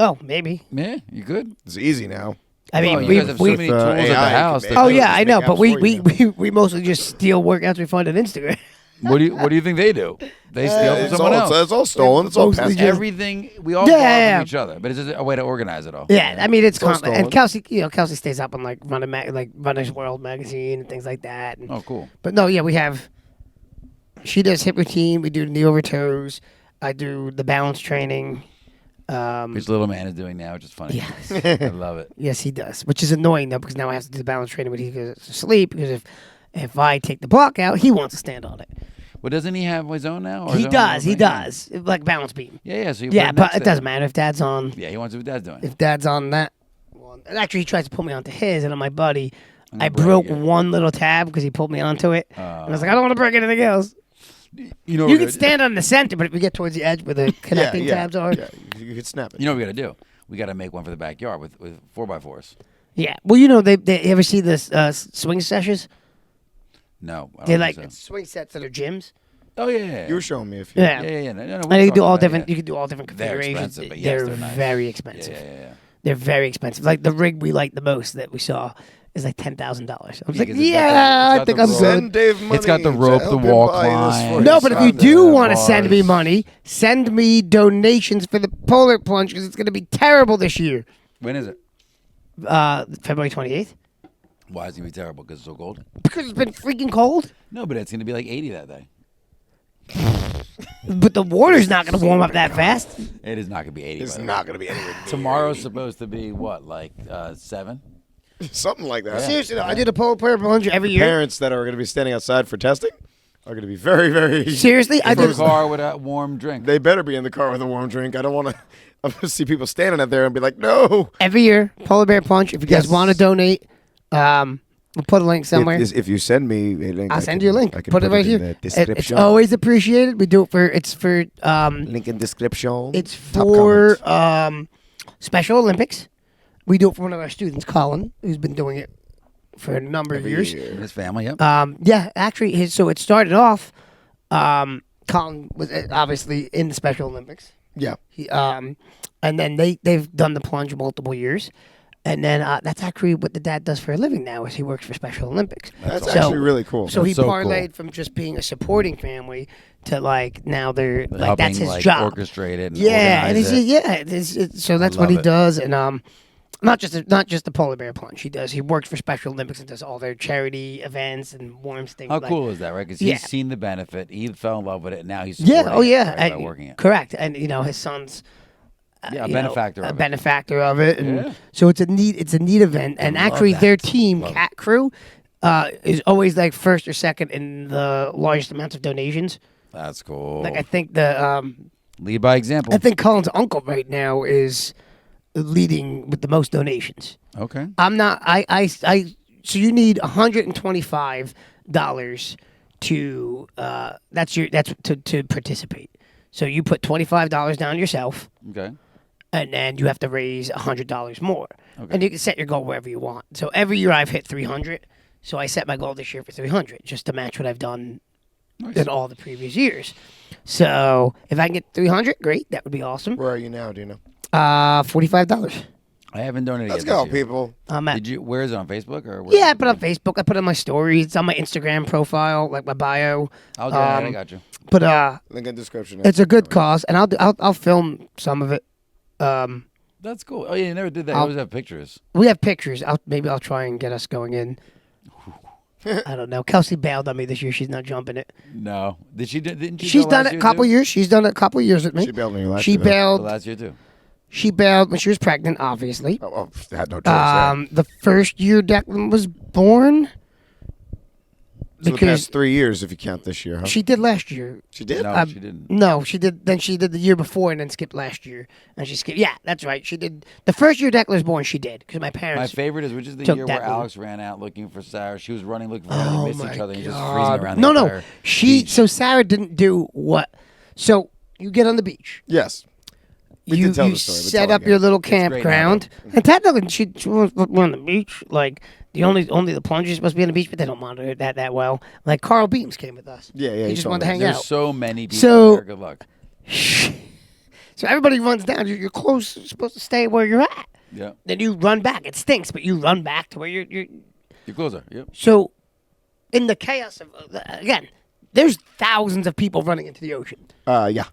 Oh, maybe. Yeah, you good? It's easy now. I mean, Oh, you we, guys have so we many tools at the AI house. can that- oh make yeah, I know, apps but for we you we mostly just steal workouts we find on Instagram. What do you think they do? They steal from It's someone all, else. it's all stolen. It's all Mostly passed. just- Everything we all Yeah, borrow yeah, from each other, but it's just a way to organize it all. Yeah, I mean it's all constant. And stolen. Kelsey stays up on like Runner's World magazine and things like that. And, Oh, cool. But no, yeah, we have. She does hip routine. We do knee over toes. I do the balance training. Which little man is doing now, which is funny. Yes, I love it. yes, he does. Which is annoying though because now I have to do the balance training when he goes to sleep. Because if I take the block out, he wants to stand on it. Well, doesn't he have his own now? Or He his own does. He little thing? does. Like balance beam. Yeah. So you Yeah, put but next it to doesn't him. matter if Dad's on. Yeah, he wants to do what Dad's doing. If Dad's on that one, and actually he tries to pull me onto his, and I'm my buddy. I'm I gonna broke break it. one little tab because he pulled me onto it. And I was like, I don't want to break anything else. You know, You can stand on the center, but if we get towards the edge where the connecting yeah, tabs are, Yeah, you could snap it. You know what we got to do? We got to make one for the backyard with 4x4s. yeah. Well, you know, they ever see this swing sessions? No, I don't They're think like so. it's swing sets that are gyms. Oh yeah. You were showing me a few. Yeah. Yeah. No, And we'll you can do talk all about it, different. yeah. You can do all different They're configurations. expensive, but yes, they're nice. very Yeah, expensive. yeah. They're very expensive. Like the rig we like the most that we saw is like $10,000. I was Yeah, like, 'cause it's got yeah, the- I think it's I'm got the good. Send Dave money. It's got the to rope, the help him walk buy this line. for No, his but if you son. do want to send me bars. money, send me donations for the polar plunge because it's going to be terrible this year. When is it? February 28th. Why is it gonna be terrible? Because it's so cold? Because it's been freaking cold. No, but it's gonna be like 80 that day. But the water's not going to warm up that fast. It is not gonna be 80. It's by the way. not going to be anywhere near Tomorrow's supposed to be what, like 7? something like that. Seriously, though, I did a polar plunge every year. Parents that are going to be standing outside for testing are going to be very, very. Seriously, I In the did. car with a warm drink. They better be in the car with a warm drink. I don't want to. I'm going to see people standing out there and be like, no. Every year, polar bear plunge. If you guys Yes. want to donate, we'll put a link somewhere. If you send me a link, I'll send you a link. I can Put it right in here. the It's description. always appreciated. We do it for. It's for. Link in description. It's Top for comment. Special Olympics. We do it for one of our students, Colin, who's been doing it for a number of years. His family, yep. Yeah, actually, so it started off. Colin was obviously in the Special Olympics. Yeah. He, and then they've done the plunge multiple years, and then that's actually what the dad does for a living now. Is he works for Special Olympics. That's So- actually really cool. So he That's so cool. parlayed from just being a supporting family to like now they're like Helping, that's his like, job. orchestrate it and Yeah, and organize it's, it. so that's what love he it. does, and not just the polar bear plunge. He works for Special Olympics and does all their charity events and warms things. How like, cool is that, right? Because Yeah. he's seen the benefit. He fell in love with it, and now he's Yeah, supporting oh it, yeah, right, by and- working it. correct. And his son's Yeah, a you know, benefactor a of it. benefactor of it, and Yeah. so it's a neat event. And actually, that. their team, Cat Crew, is always like first or second in the largest amounts of donations. That's cool. Like I think the Lead by example. I think Colin's uncle right now is leading with the most donations. Okay. I'm not. So you need $125 to to participate. So you put $25 down yourself, Okay. and then you have to raise $100 more. Okay. And you can set your goal wherever you want. So every year I've hit 300. So I set my goal this year for 300, just to match what I've done Nice. in all the previous years. So if I can get 300, great. That would be awesome. Where are you now? Do you know? $45. I haven't donated Let's yet. go, this year. people. Did you? Where is it on Facebook or? Where Yeah, I put it on Facebook. I put it on my stories. It's on my Instagram profile, like my bio. I'll do that. I got you. But Link in description. it's a good cause, and I'll film some of it. That's cool. Oh, yeah, you never did that. You always have pictures. We have pictures. Maybe I'll try and get us going in. I don't know. Kelsey bailed on me this year. She's not jumping it. No. Did she? Didn't she? She's go done last it a year, couple too? years. She's done it a couple years with me. She bailed me last She year, though. bailed. Last year too. She bailed when she was pregnant, obviously. Oh, had no choice. The first year Declan was born. So the past 3 years, if you count this year, huh? She did last year. She did? No, she didn't. No, she did. Then she did the year before, and then skipped last year. And she skipped. Yeah, that's right. She did the first year Declan was born. She did because my My parents. favorite is which is the took year where that one. Alex ran out looking for Sarah. She was running looking for her. They Oh missed my each other. And just God. freezing around. No, the no. entire She. beach. So Sarah didn't do what? So you get on the beach. Yes. We you did tell you the story, but set tell it up again. your little great now, campground, and technically she was on the beach. Like only the Plunge is supposed to be on the beach, but they don't monitor it that well. Like Carl Beams came with us. Yeah, He he just told wanted to me. hang There's out. so many people So- there. Good luck. So everybody runs down. You're close. You're supposed to stay where you're at. Yeah. Then you run back. It stinks, but you run back to where you're. You're closer. Yep. So, in the chaos of again, there's thousands of people running into the ocean. Yeah.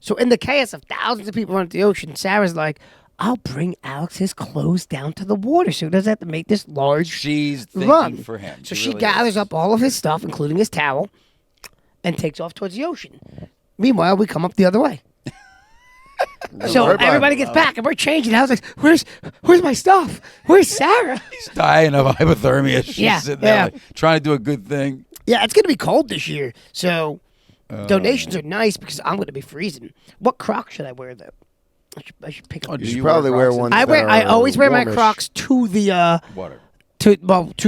So in the chaos of thousands of people running to the ocean, Sarah's like, "I'll bring Alex's clothes down to the water, so he doesn't have to make this large She's thinking run for him. So she really gathers is. up all of his stuff, including his towel, and takes off towards the ocean. Meanwhile, we come up the other way. So Right by everybody him. gets back, and we're changing. I was like, "Where's my stuff? Where's Sarah?" He's dying of hypothermia. She's Yeah, sitting there yeah. like, trying to do a good thing. Yeah, it's gonna be cold this year, so donations are nice because I'm gonna be freezing. What Crocs should I wear though? I should pick Oh, up. do You should you probably wear Crocs in- ones. I always wear my warmish. Crocs to the Water. to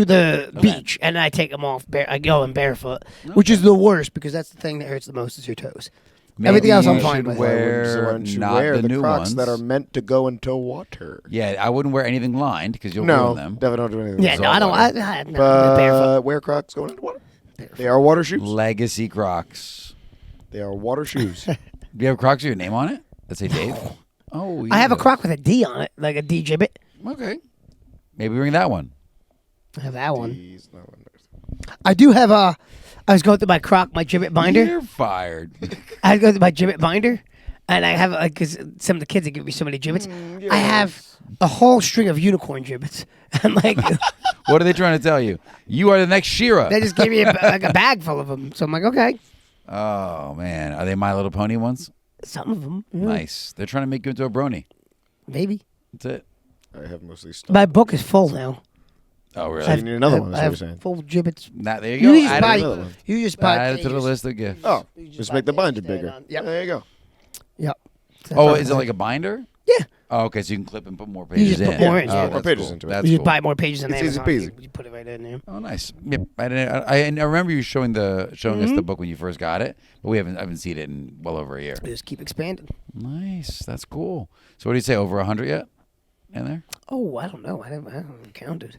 the beach, and I take them off. I go in barefoot, which is the worst because that's the thing that hurts the most is your toes. Everything else I'm you fine should with. Why Wear wouldn't you not wear the the new Crocs ones that are meant to go into water? Yeah, I wouldn't wear anything lined because you'll No, ruin them. definitely don't do anything. Yeah, with no, those. I don't. No, I'm barefoot. Wear Crocs going into water. They are water shoes. Legacy Crocs. They are water shoes. Do you have Crocs with your name on it? That say Dave? Oh, I have a yeah. Croc with a D on it, like a D gibbet. Okay. Maybe bring that one. I have that one. These- no, no. I do have a. I was going through my Croc, my gibbet binder. You're fired. I go through my gibbet binder, and I have because some of the kids have given me so many gibbets. I have a whole string of unicorn gibbets, and like What are they trying to tell you? You are the next Shira. they just gave me like a bag full of them. So I'm like, okay, Oh, man. Are they My Little Pony ones? some of them, Nice. They're trying to make you into a brony. maybe. That's it. I have mostly stuff. My book is full now. Oh, So really? you need another one, is I what have you're saying. full gibbets. Nah, there you go. You just Add buy. it, another one. You just buy. add it to the pages. list of gifts. Oh, You just buy make the binder pages to add bigger. on. Yep. There you go. Yep. Oh, is it like a binder? Yeah. Oh, okay, so you can clip and put more You pages just in. put more in, Oh, yeah. that's More pages cool. into it. That's You cool. just buy more pages on It's easy Amazon. peasy. You put it right in there. Oh, nice. Yep. I remember you showing us the book when you first got it, but I haven't seen it in well over a year. We just keep expanding. Nice. That's cool. So what do you say? Over 100 yet? In there? Oh, I don't know. I haven't counted.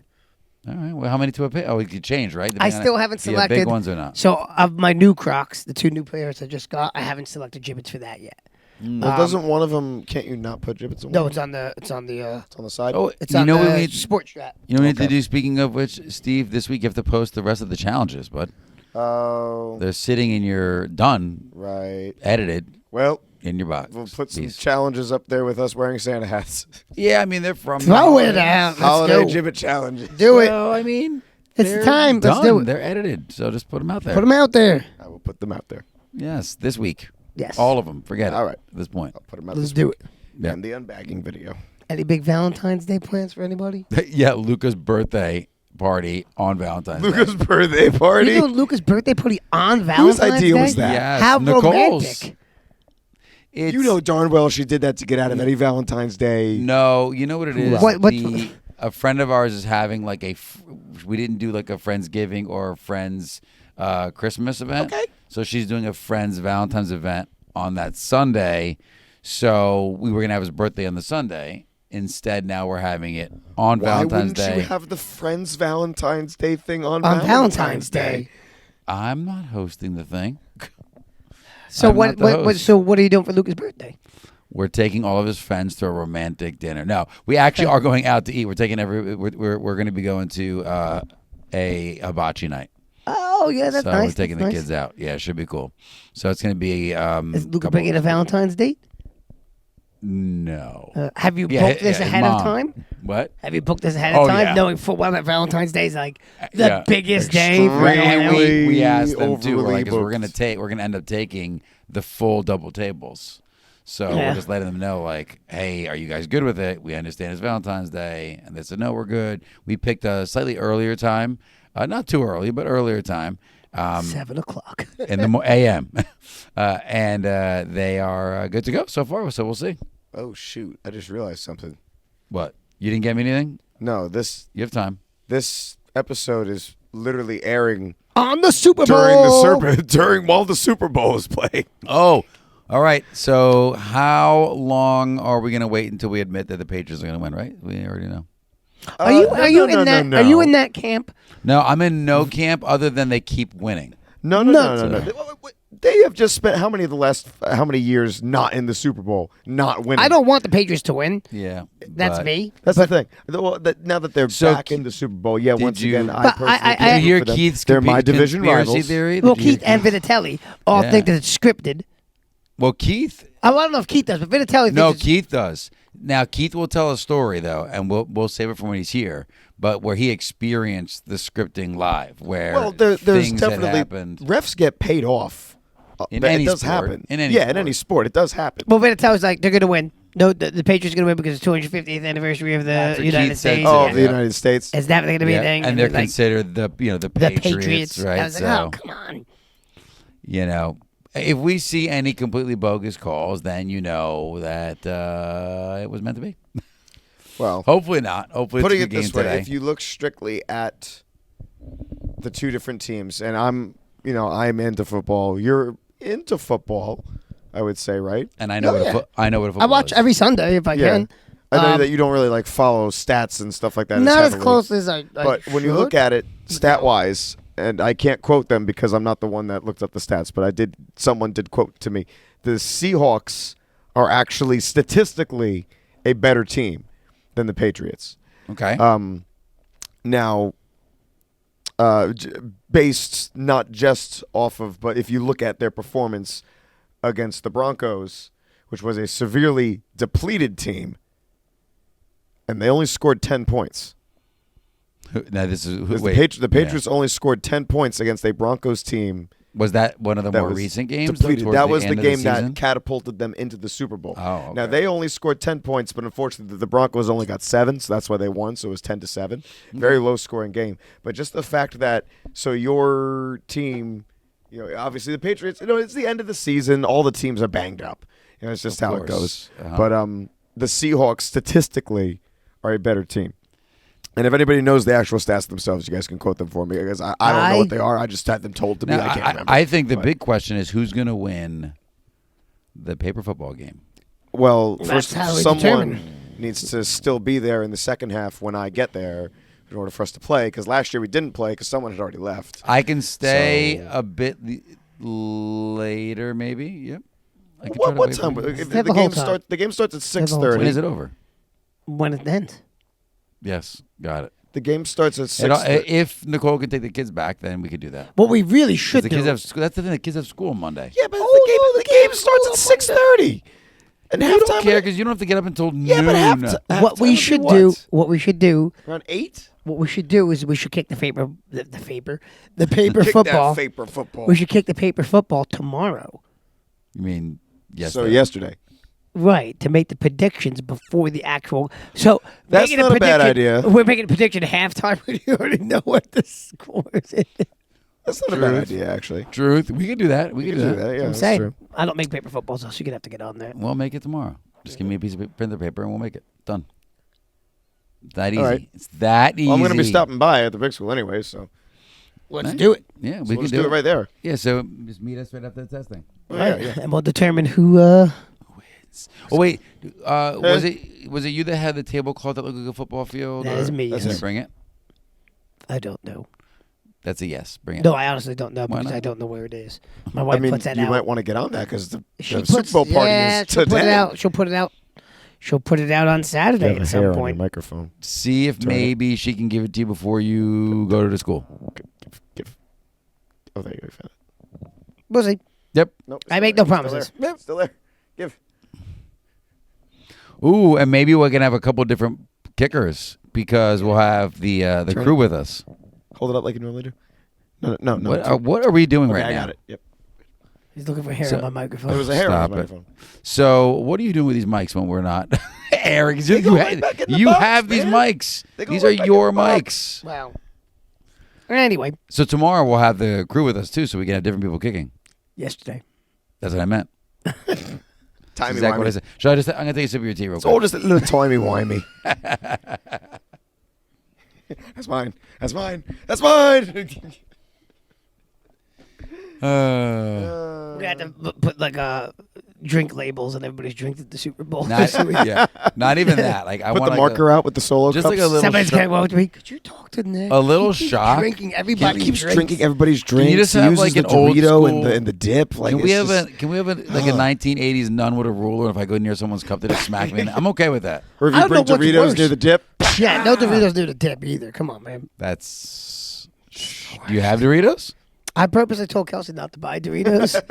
All right. Well, how many to a page? Oh, it could change, right? I Depending on still haven't if you have selected big ones or not. So of my new Crocs, the two new pairs I just got, I haven't selected gibbets for that yet. Well, doesn't one of them? Can't you not put gibbets in? No, one? it's on the It's on the side. Oh, it's you on know what the we need? sport strap. You know what we need to Okay. do? Speaking of which, Steve, this week you have to post the rest of the challenges, bud. Oh, They're sitting in your done, right. edited Well, in your box. we'll put some piece. challenges up there with us wearing Santa hats. Yeah, I mean they're from Throw it out. Let's Holiday go. gibbet challenges. Do it. Well, I mean, It's the they're time. Let's done. do it. They're edited, so just put them out there. Put them out there. I will put them out there. Yes, this week. Yes. All of them. Forget it. All right. At this point. I'll put them out. Let's This do week. it. Yeah. And the unbagging video. Any big Valentine's Day plans for anybody? Yeah, Luca's birthday party on Valentine's Luca's Day. birthday party. You doing Luca's birthday party on Valentine's Whose idea Day? was that? Yes, How Nicole's. romantic. It's, You know darn well she did that to get out of any Valentine's Day. No, you know what it is? What- A friend of ours is having like we didn't do like a Friendsgiving or a Friends Christmas event. Okay. So she's doing a Friends Valentine's event on that Sunday. So we were going to have his birthday on the Sunday. Instead, now we're having it on Why Valentine's wouldn't Day. you have the Friends Valentine's Day thing on Valentine's Day. I'm not hosting the thing. So I'm what? not the What? host. So what are you doing for Luca's birthday? We're taking all of his friends to a romantic dinner. No, we actually are going out to eat. We're taking we're going to be going to a hibachi night. Oh yeah, that's so nice. we're taking that's the nice. kids out. Yeah, it should be cool. So it's going to be. Is Luca bringing a Valentine's date? No. Have you booked this his ahead mom. of time? What? Have you booked this ahead of time, yeah. knowing full well that Valentine's Day is like the biggest day? For Extremely everyone? We asked them too. We're overly like, 'cause we're booked. gonna end up taking the full double tables. So Yeah. we're just letting them know, like, hey, are you guys good with it? We understand it's Valentine's Day, and they said no, we're good. We picked a slightly earlier time, not too early, but earlier time. 7 o'clock. In the a.m. And they are good to go so far. So we'll see. Oh shoot! I just realized something. What? You didn't get me anything? No, this You have time. episode is literally airing On the Super Bowl. during while the Super Bowl is playing. Oh, all right. So how long are we going to wait until we admit that the Patriots are going to win? Right? We already know. Are you No, are you no, in no, that? no. Are you in that camp? No, I'm in no camp other than they keep winning. No. They have just spent how many years not in the Super Bowl, not winning? I don't want the Patriots to win. Yeah, That's but- me. That's the thing. Well, now that they're So, back in the Super Bowl, yeah. did Once you- again, I But personally I- can't Did you root hear for them. Keith's They're my division conspiracy rivals. theory? Well, Did you Keith hear and Vinatelli all Yeah. think that it's scripted. Well, Keith. I don't know if Keith does, but Vinatelli No, thinks it's Keith does. Now Keith will tell a story though, and we'll save it for when he's here. But where he experienced the scripting live, where Well, there's things had definitely happened. refs get paid off. In But any it does sport. happen. In any in sport. any sport, it does happen. Well, Vinatelli's like they're gonna win. No, the Patriots are gonna win because it's 250th anniversary of That's the what United Keith said, States. too. Oh, Yeah. the United States. Is that going to be Yeah, a thing? and they're like, considered the the Patriots, right? I was like, So oh, come on. you know, if we see any completely bogus calls, then you know that it was meant to be. Well, Hopefully not. Hopefully putting it's it a good this game way, today. if you look strictly at the two different teams, and I'm into football. You're into football, I would say, right? and I know Oh, what yeah. I know what a I football watch is. every Sunday if I Yeah. can. I know Um, that you don't really like follow stats and stuff like that. Not as heavily. close as I But when you should. look at it stat wise, and I can't quote them because I'm not the one that looked up the stats, but someone did quote to me, the Seahawks are actually statistically a better team than the Patriots. Okay. Now, based not just off of, but if you look at their performance against the Broncos, which was a severely depleted team, and they only scored 10 points. Now this is Because wait, the Patriots only scored 10 points against a Broncos team was that one of the that more was recent games? though, depleted. towards That was the end of game season? that catapulted them into the Super Bowl. Oh, okay. Now they only scored 10 points, but unfortunately the Broncos only got 7, so that's why they won. So it was 10-7, very low scoring game. But just the fact that your team, obviously the Patriots, it's the end of the season. All the teams are banged up. It's just Of how it course. goes. Uh-huh. But the Seahawks statistically are a better team. And if anybody knows the actual stats themselves, you guys can quote them for me because I don't know what they are. I just had them told to me. Now, I can't remember. I think the But- big question is who's going to win the paper football game. Well, That's first, how we someone determine. needs to still be there in the second half when I get there in order for us to play. Because last year we didn't play because someone had already left. I can stay So- a bit later, maybe. Yep. I can try to What wait time? for you. If Have the the whole game time. starts. The game starts at Have the whole 6:30. When is it over? when it ends. Yes, got it. The game starts at And 6:30. if Nicole can take the kids back, then we could do that. What we really 'Cause should the do. kids have school. That's the thing. The kids have school on Monday. Yeah, but the game starts at 6:30. And You halftime don't care because you don't have to get up until Yeah, noon. but halftime. what we should do. What we should do. around 8. What we should do is we should kick the paper Kick football. that paper football. We should kick the paper football tomorrow. You mean yes? So yesterday. Right, to make the predictions before the actual. So That's making not a bad prediction- idea. We're making a prediction at halftime when you already know what the score is. That's not a bad Truth. idea, actually. Truth. We could do that. We You could can do do that. that. Yeah, I'm that's saying true. I don't make paper footballs, so you're gonna have to get on that. We'll make it tomorrow. Just give me a piece of printer paper and we'll make it. Done. It's that easy. All right. It's that easy. Well, I'm going to be stopping by at the big school anyway, so Let's Right. do it. Yeah, so we we'll can just do it right there. Yeah, so just meet us right after the testing. Yeah, yeah. And we'll determine who. Oh wait, was it you that had the tablecloth that looked like a football field? That or- is me, Did yes. you bring it? I don't know. That's a yes. Bring it. No, I honestly don't know because not? I don't know where it is. My wife I mean, puts that you out. might want to get on that because the She Super Bowl party is she'll today. put it out. She'll put it out. She'll put it out on Saturday You have at a some hair on your point. microphone. See if maybe she can give it to you before you go to the school. Give. Oh, there you go. You found it. We'll see. Yep. Nope, I still make there. no promises. Still there. Yep, still there. Give. Ooh, and maybe we're gonna have a couple different kickers because we'll have the crew with us. Hold it up like you normally do. No. What are we doing Okay, right I now? got it. Yep. He's looking for hair So- on my microphone. There was a hair Stop on it. his microphone. So, what are you doing with these mics when we're not? Eric, They go right back in the you box, have these man. mics. They go These right are back your in the box. mics. Wow. Anyway, So tomorrow we'll have the crew with us too, so we can have different people kicking. yesterday. That's what I meant. Timey Exactly what I wimey. said. Should I just? I'm gonna take a sip of your tea real It's all quick. just a little timey wimey. That's mine. That's mine. That's mine. We're gonna have to put like drink labels on everybody's drink at the Super Bowl. Not, yeah, not even that. Like I Put want the marker out with the solo just cups. like a little Somebody's shock. gonna go up to me. Could you talk to Nick? A little He keeps shock. Drinking He everybody's keeps drinks. drinking everybody's drinks. you just He have, uses like, the an old Dorito school- and the dip. Like Can we it's have just- a like a 1980s nun with a ruler? If I go near someone's cup, they just smack me. I'm okay with that. Or if I you don't bring know what's Doritos worse. near the dip. Yeah, no Doritos do the tip either. Come on, man. That's. Do you have Doritos? I purposely told Kelsey not to buy Doritos.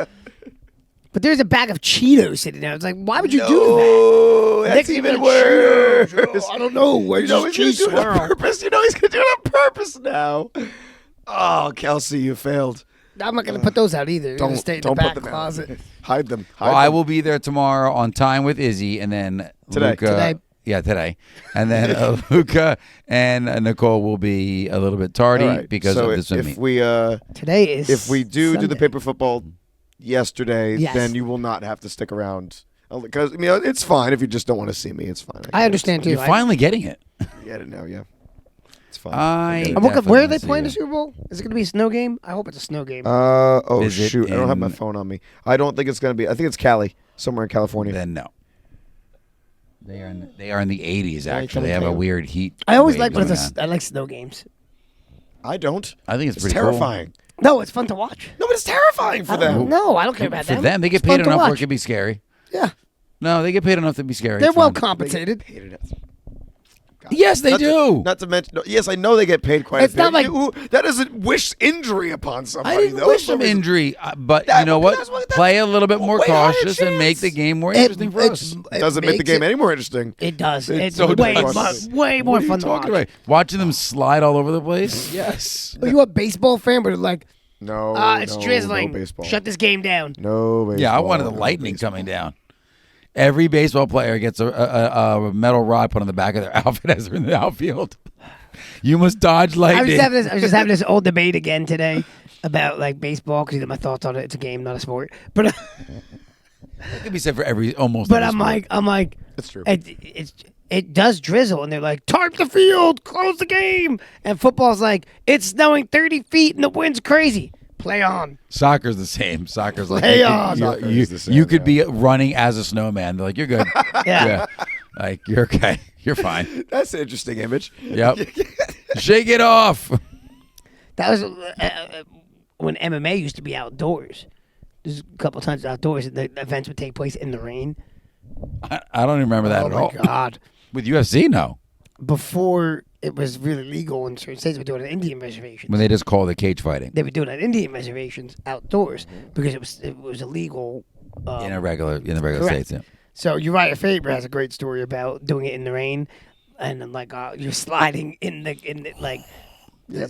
But there's a bag of Cheetos sitting there. It's like, why would you do Oh, that? that's Nick even eats worse. Cheetos. Oh, I don't know. You know he's cheese gonna do it on swirl. purpose. You know he's gonna do it on purpose now. Oh, Kelsey, you failed. I'm not going to put those out either. They're gonna stay in the Don't back put them closet. out. Hide them. Hide Well, I them. will be there tomorrow on time with Izzy, and then Today. Luca. Today. Yeah, today, and then Luca and Nicole will be a little bit tardy All right, because so of the swim if meet. we Today is if we do the Sunday. paper football yesterday, Yes. then you will not have to stick around. Because I mean, it's fine if you just don't want to see me. It's fine. I understand too. You're finally getting it. I get it now. Yeah, it's fine. I- get it. I'm looking, where are they Definitely playing the see Super Bowl? Is it going to be a snow game? I hope it's a snow game. Oh Is it shoot! I don't have my in- phone on me. I don't think it's gonna be. I think it's Cali, somewhere in California. Then no. They are in the 80s. Yeah, Actually, they have a coming. weird heat. I always wave like when going it's I like snow games. I don't. I think it's It's pretty terrifying. No, it's fun to watch. No, but it's terrifying for them. No, I don't care cool. about For them. them, they get It's fun paid to enough where it watch. can be scary. Yeah, No, they get paid enough to be scary. they're It's well fun. compensated. Hated it. Yes, they Not do. not to mention, yes, I know they get paid quite. It's a bit. not like- That doesn't wish injury upon somebody. I didn't though. wish them Somebody's- injury, but That- you know but what? that's what- Play a little bit more way higher cautious and make chance. the game more interesting for us. It doesn't make the makes game it- any more interesting. It does. It's so way, does. way more What are you fun to watch. talking about? Watching them slide all over the place? Yes. Are you a baseball fan? But like, No, it's no, drizzling. No baseball. Shut this game down. No baseball. Yeah, I wanted the no lightning baseball. coming down. Every baseball player gets a metal rod put on the back of their outfit as they're in the outfield. You must dodge I lightning. was just having this old debate again today about like baseball because my thoughts on it. It's a game, not a sport. But That could be said for almost. but every sport. I'm like, It's true. it does drizzle, and they're like, tarp the field, close the game. And football's like, it's snowing 30 feet and the wind's crazy. Play on. Soccer's the same. Soccer's like Hey, you, on. Soccer is the same, you could yeah. be running as a snowman. They're like, you're good. Yeah. Like you're okay. You're fine. That's an interesting image. Yep. Shake it off. That was when MMA used to be outdoors. There's a couple times outdoors, and the events would take place in the rain. I don't even remember that Oh at my all. God! With UFC, no. Before it was really legal in certain states, we were doing it on Indian reservations. When they just call it cage fighting They were doing it on Indian reservations outdoors because it was illegal. in the regular correct. states. Yeah. So Uriah Faber has a great story about doing it in the rain, and then like you're sliding in the like.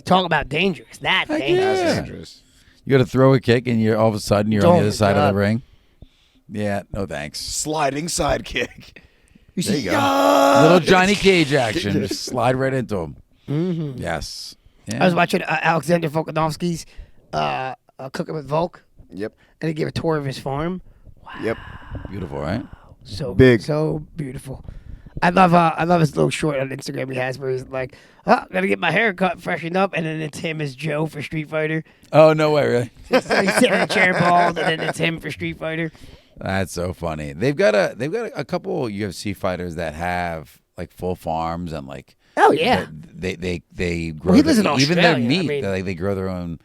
Talk about dangerous. That's dangerous. That's Yeah. dangerous. You got to throw a kick, and you're all of a sudden you're Oh on the my other side of God. the ring. Yeah. No thanks. Sliding sidekick. There you go. Little Johnny Cage action. Just slide right into him. Mm-hmm. Yes. Yeah. I was watching Alexander Volkanovski's Cooking with Volk, Yep. and he gave a tour of his farm. Yep. Beautiful, right? So Big. so beautiful. I love his little short on Instagram he has where he's like, gotta get my hair cut, freshened up, and then it's him as Joe for Street Fighter. Oh no way, really? So he's sitting in a chair bald, and then it's him for Street Fighter. That's so funny. They've got a couple UFC fighters that have like full farms and like Oh yeah. They grow he lives in even their Australia, meat. I mean- They grow their own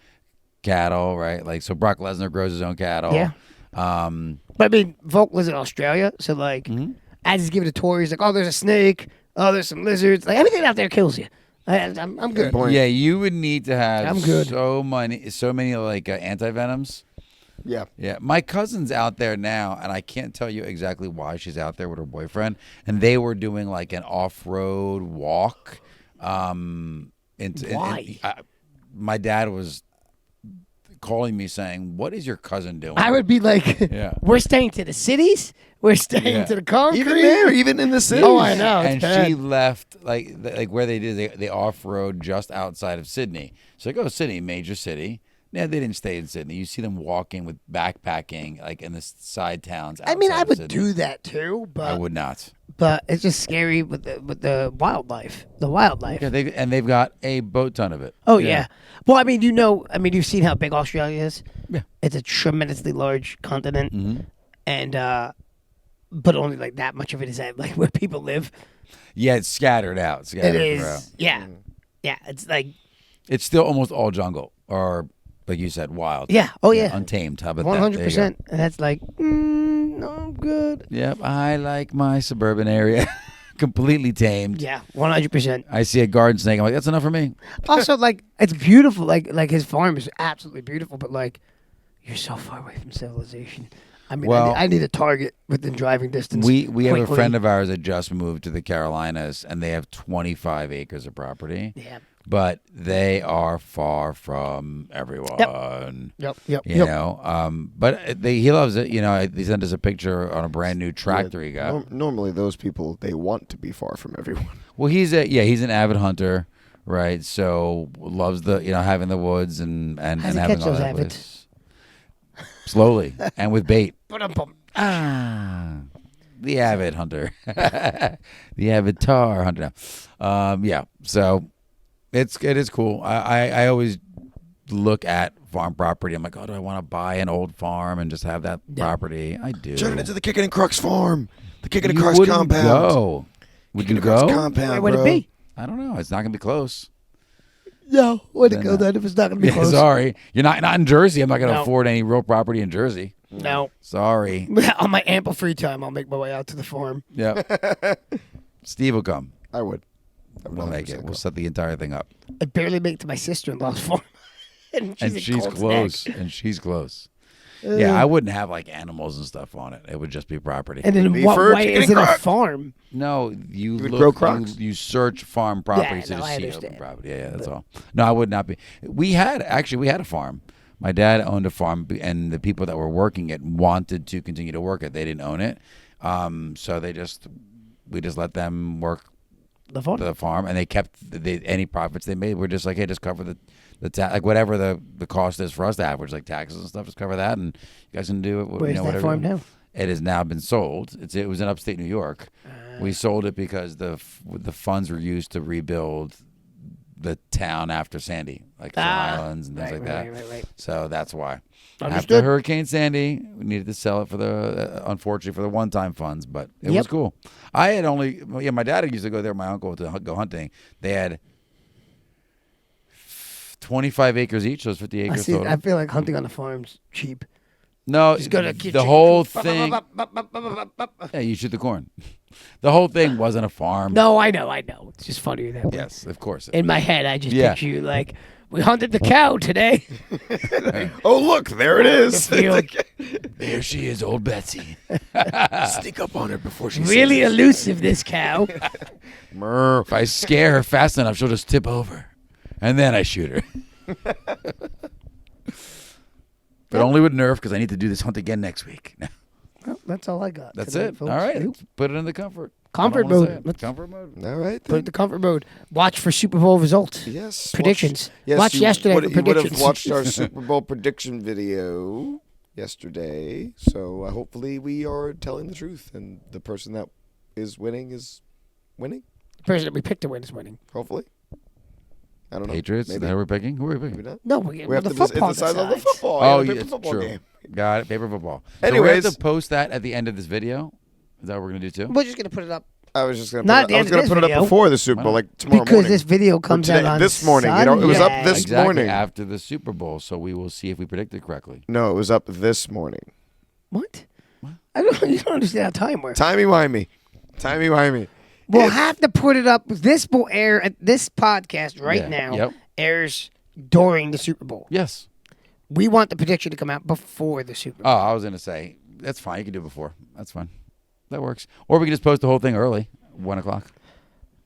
cattle, right? Like so, Brock Lesnar grows his own cattle. Yeah. But I mean, Volk lives in Australia, so like, Mm-hmm. as he's giving a tour, he's like, "Oh, there's a snake. Oh, there's some lizards. Like everything out there kills you." I'm good. Good point. Yeah, you would need to have I'm good. so many like anti-venoms. Yeah. Yeah, my cousin's out there now, and I can't tell you exactly why she's out there with her boyfriend. And they were doing like an off-road walk. Why? My dad was calling me saying, "What is your cousin doing?" I would be like, Yeah. "We're staying to the cities. We're staying Yeah. to the concrete." Even there, even in the city. Oh, I know. And It's bad. she left like where they did they off road just outside of Sydney. So like, oh, Sydney, major city. Yeah, they didn't stay in Sydney. You see them walking with backpacking like in the side towns. I mean, I outside of would Sydney. do that too, I but would not. it's just scary with the wildlife. The wildlife. Yeah, they've got a boat ton of it. Oh yeah. Well, I mean, you've seen how big Australia is. Yeah. It's a tremendously large continent, Mm-hmm. and but only like that much of it is at like where people live. Yeah, it's scattered out. It Scattered is. throughout. Yeah. Yeah. It's like It's still almost all jungle, or like you said, wild. yeah. Oh yeah. Untamed. How about 100%. that? There you go. And that's like, no, I'm good. Yep, I like my suburban area. Completely tamed. Yeah, 100%. I see a garden snake. I'm like, that's enough for me. Also, like, it's beautiful. Like his farm is absolutely beautiful, but like, you're so far away from civilization. I mean, Well- I need a target within driving distance. We have a quickly. friend of ours that just moved to the Carolinas, and they have 25 acres of property. Yeah. But they are far from everyone. Yep. You know, but he loves it. You know, he sent us a picture on a brand new tractor he got. Normally, those people, they want to be far from everyone. Well, he's an avid hunter, right? So loves having the woods and How's he having catch all those that avids? place. Slowly and with bait. Ba-dum-bum. The avid hunter, the avid tar hunter. Yeah. So it is cool. I always look at farm property. I'm like, oh, do I want to buy an old farm and just have that property? I do. Turn it into the Kickin' and Crocs farm. The Kickin' and You Crocs wouldn't compound. go. Would Kickin' you and Crocs go? compound, Where would bro. it be? I don't know. It's not gonna be close. No, where'd it Then go then if it's not going to be Yeah, close? sorry, you're not in Jersey. I'm not gonna No. afford any real property in Jersey. No. Sorry. On my ample free time, I'll make my way out to the farm. Yeah. Steve will come. I would. We'll make it. We'll set the entire thing up. I barely make it to my sister-in-law's farm. and And a she's Colts close. neck. And she's close. Yeah, I wouldn't have like animals and stuff on it. It would just be property. And in Beef what or way chicken is and it a crock? farm? No, you would look, grow Crocs? You search farm property no, to I see open understand. property. Yeah, that's all. No, I would not be. We had a farm. My dad owned a farm, and the people that were working it wanted to continue to work it. They didn't own it, so we just let them work The farm. the farm, and they kept any profits they made. We're just like, hey, just cover the like whatever the cost is for us to average, like taxes and stuff. Just cover that, and you guys can do it. Where's that whatever. farm now? It has now been sold. It was in upstate New York. We sold it because the funds were used to rebuild the town after Sandy, like some islands and things like that. Right. So that's why. After Understood. Hurricane Sandy, we needed to sell it for unfortunately for the one-time funds, but it was cool. I had my dad used to go there with my uncle to go hunting. They had 25 acres each, so it's 50 acres total. I feel like hunting on the farm's cheap. No, Just go to keep the chicken whole coop. thing. Yeah, you shoot the corn. The whole thing wasn't a farm. No, I know. It's just funnier that way. Yes, of course. In my head, I just Yeah. picture you like, we hunted the cow today. Oh, look, there it is. Field. There she is, old Betsy. Sneak up on her before she Really sees elusive, this cow. us. If I scare her fast enough, she'll just tip over, and then I shoot her. But only with Nerf, because I need to do this hunt again next week. Well, that's all I got. That's tonight, it. folks. All right, Nope. put it in the comfort. Comfort I don't wanna mode. say it. Let's- Comfort mode. All right. Put it to comfort mode. Watch for Super Bowl results. Yes. Predictions. Yes, Watch yesterday for You would have predictions. watched our Super Bowl prediction video yesterday. So hopefully we are telling the truth, and the person that is winning is winning. The person that we picked to win is winning. Hopefully. I don't know. Patriots. Is Maybe. that who we're picking? Who are we Maybe picking? not. No, We have the to football decide on the decides. football. Oh, Yeah, yeah, the it's football true. game. Got it. Paper football. So we Anyways. have to post that at the end of this video. Is that what we're gonna do too? We're just gonna put it up I was just gonna. Not Put it, I at was the gonna end put of it this up before the Super Bowl, like tomorrow because morning. this video comes today, out on this morning. You know, it was up Sunday. this Exactly morning. after the Super Bowl, so we will see if we predicted correctly. No, it was up this morning. What? I don't. You don't understand how time works. Timey-wimey. We'll have to put it up. This will air at this podcast right Yeah. now. Yep. Airs during the Super Bowl. Yes. We want the prediction to come out before the Super Bowl. Oh, I was gonna say that's fine. You can do it before. That's fine. That works. Or we can just post the whole thing early, 1:00.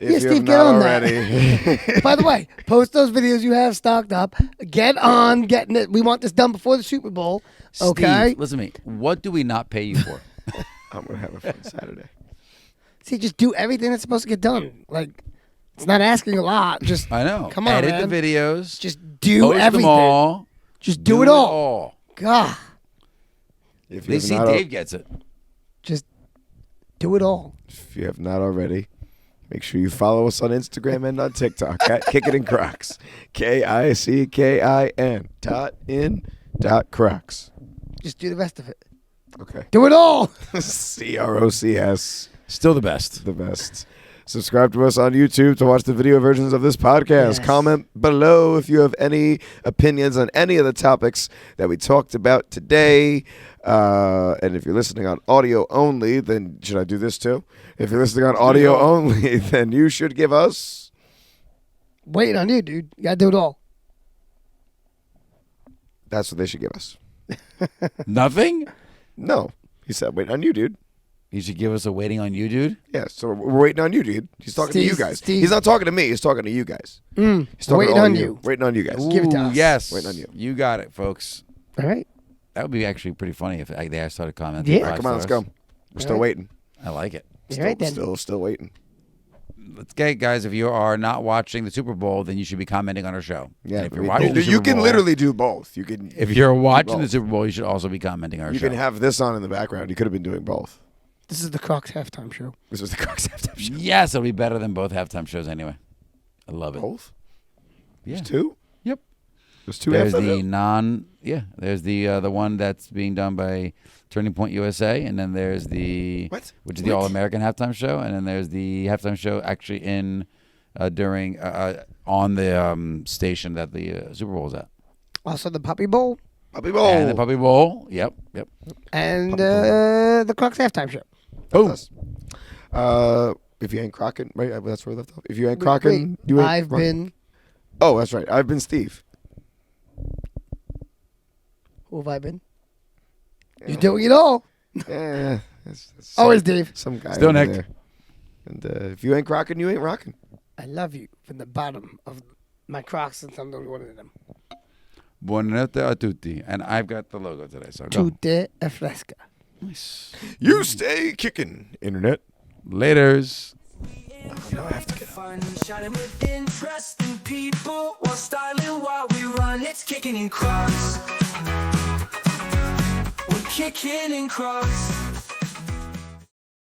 If Yeah, you Steve, have get not on already. By the way, post those videos you have stocked up. Get on getting it. We want this done before the Super Bowl. Okay. Steve, listen to me. What do we not pay you for? I'm gonna have a fun Saturday. See, just do everything that's supposed to get done. Like, it's not asking a lot. Just I know. Come on, Edit man. the videos. Just do post everything. them all. Just do it all. God, If They have see not Dave gets it. just do it all. If you have not already, make sure you follow us on Instagram and on TikTok at Kickin Crocs. KICKIN.in.Crocs. Just do the rest of it. Okay. Do it all. CROCS. Still the best. The best. Subscribe to us on YouTube to watch the video versions of this podcast. Yes. Comment below if you have any opinions on any of the topics that we talked about today. And if you're listening on audio only, then should I do this too? If you're listening on audio only, then you should give us. Waiting on you, dude. You gotta do it all. That's what they should give us. Nothing? No. He said, wait on you, dude. You should give us a waiting on you, dude. Yeah, so we're waiting on you, dude. He's talking to you guys. Steve. He's not talking to me. He's talking to you guys. He's talking Waiting to all on of you. Waiting on you guys. Give it to us. Yes. Waiting on you. You got it, folks. All right. That would be actually pretty funny if they started commenting. Yeah. All right, come on, let's go. We're still right. waiting. I like it. All right, then. Still waiting. Let's get guys. If you are not watching the Super Bowl, then you should be commenting on our show. Yeah, And if I you're mean, watching the you Super can Bowl, literally do both. You can. If you're watching the both. Super Bowl, you should also be commenting on our You show. can have this on in the background. You could have been doing both. This is the Crocs halftime show. This was the Crocs halftime show. Yes, it'll be better than both halftime shows anyway. I love it. Both? Yeah. There's two? Yep. There's two There's halftime the shows? There's the one that's being done by Turning Point USA, and then there's the What? which is the What? All American halftime show, and then there's the halftime show actually during on the station that the Super Bowl is at, Also the Puppy Bowl Puppy Bowl. and the Puppy Bowl. Yep. and the Crocs halftime show. Boom. That's us. If you ain't crocking, right? That's where we left off. If you ain't crocking, Wait, you ain't I've rocking. been. Oh, that's right. I've been Steve. Who have I been? You're doing it all. Yeah. That's Always Dave. some guy Still over Nick. there. And if you ain't crocking, you ain't rocking. I love you from the bottom of my Crocs since I'm the one of them. Buonanotte a tutti, and I've got the logo today. So go. Tutte e fresca. Nice. You stay kicking, internet. Laters. You don't have to get fun, shining with interest in people while styling while we run. It's kicking in Crocs. We're kicking in Crocs.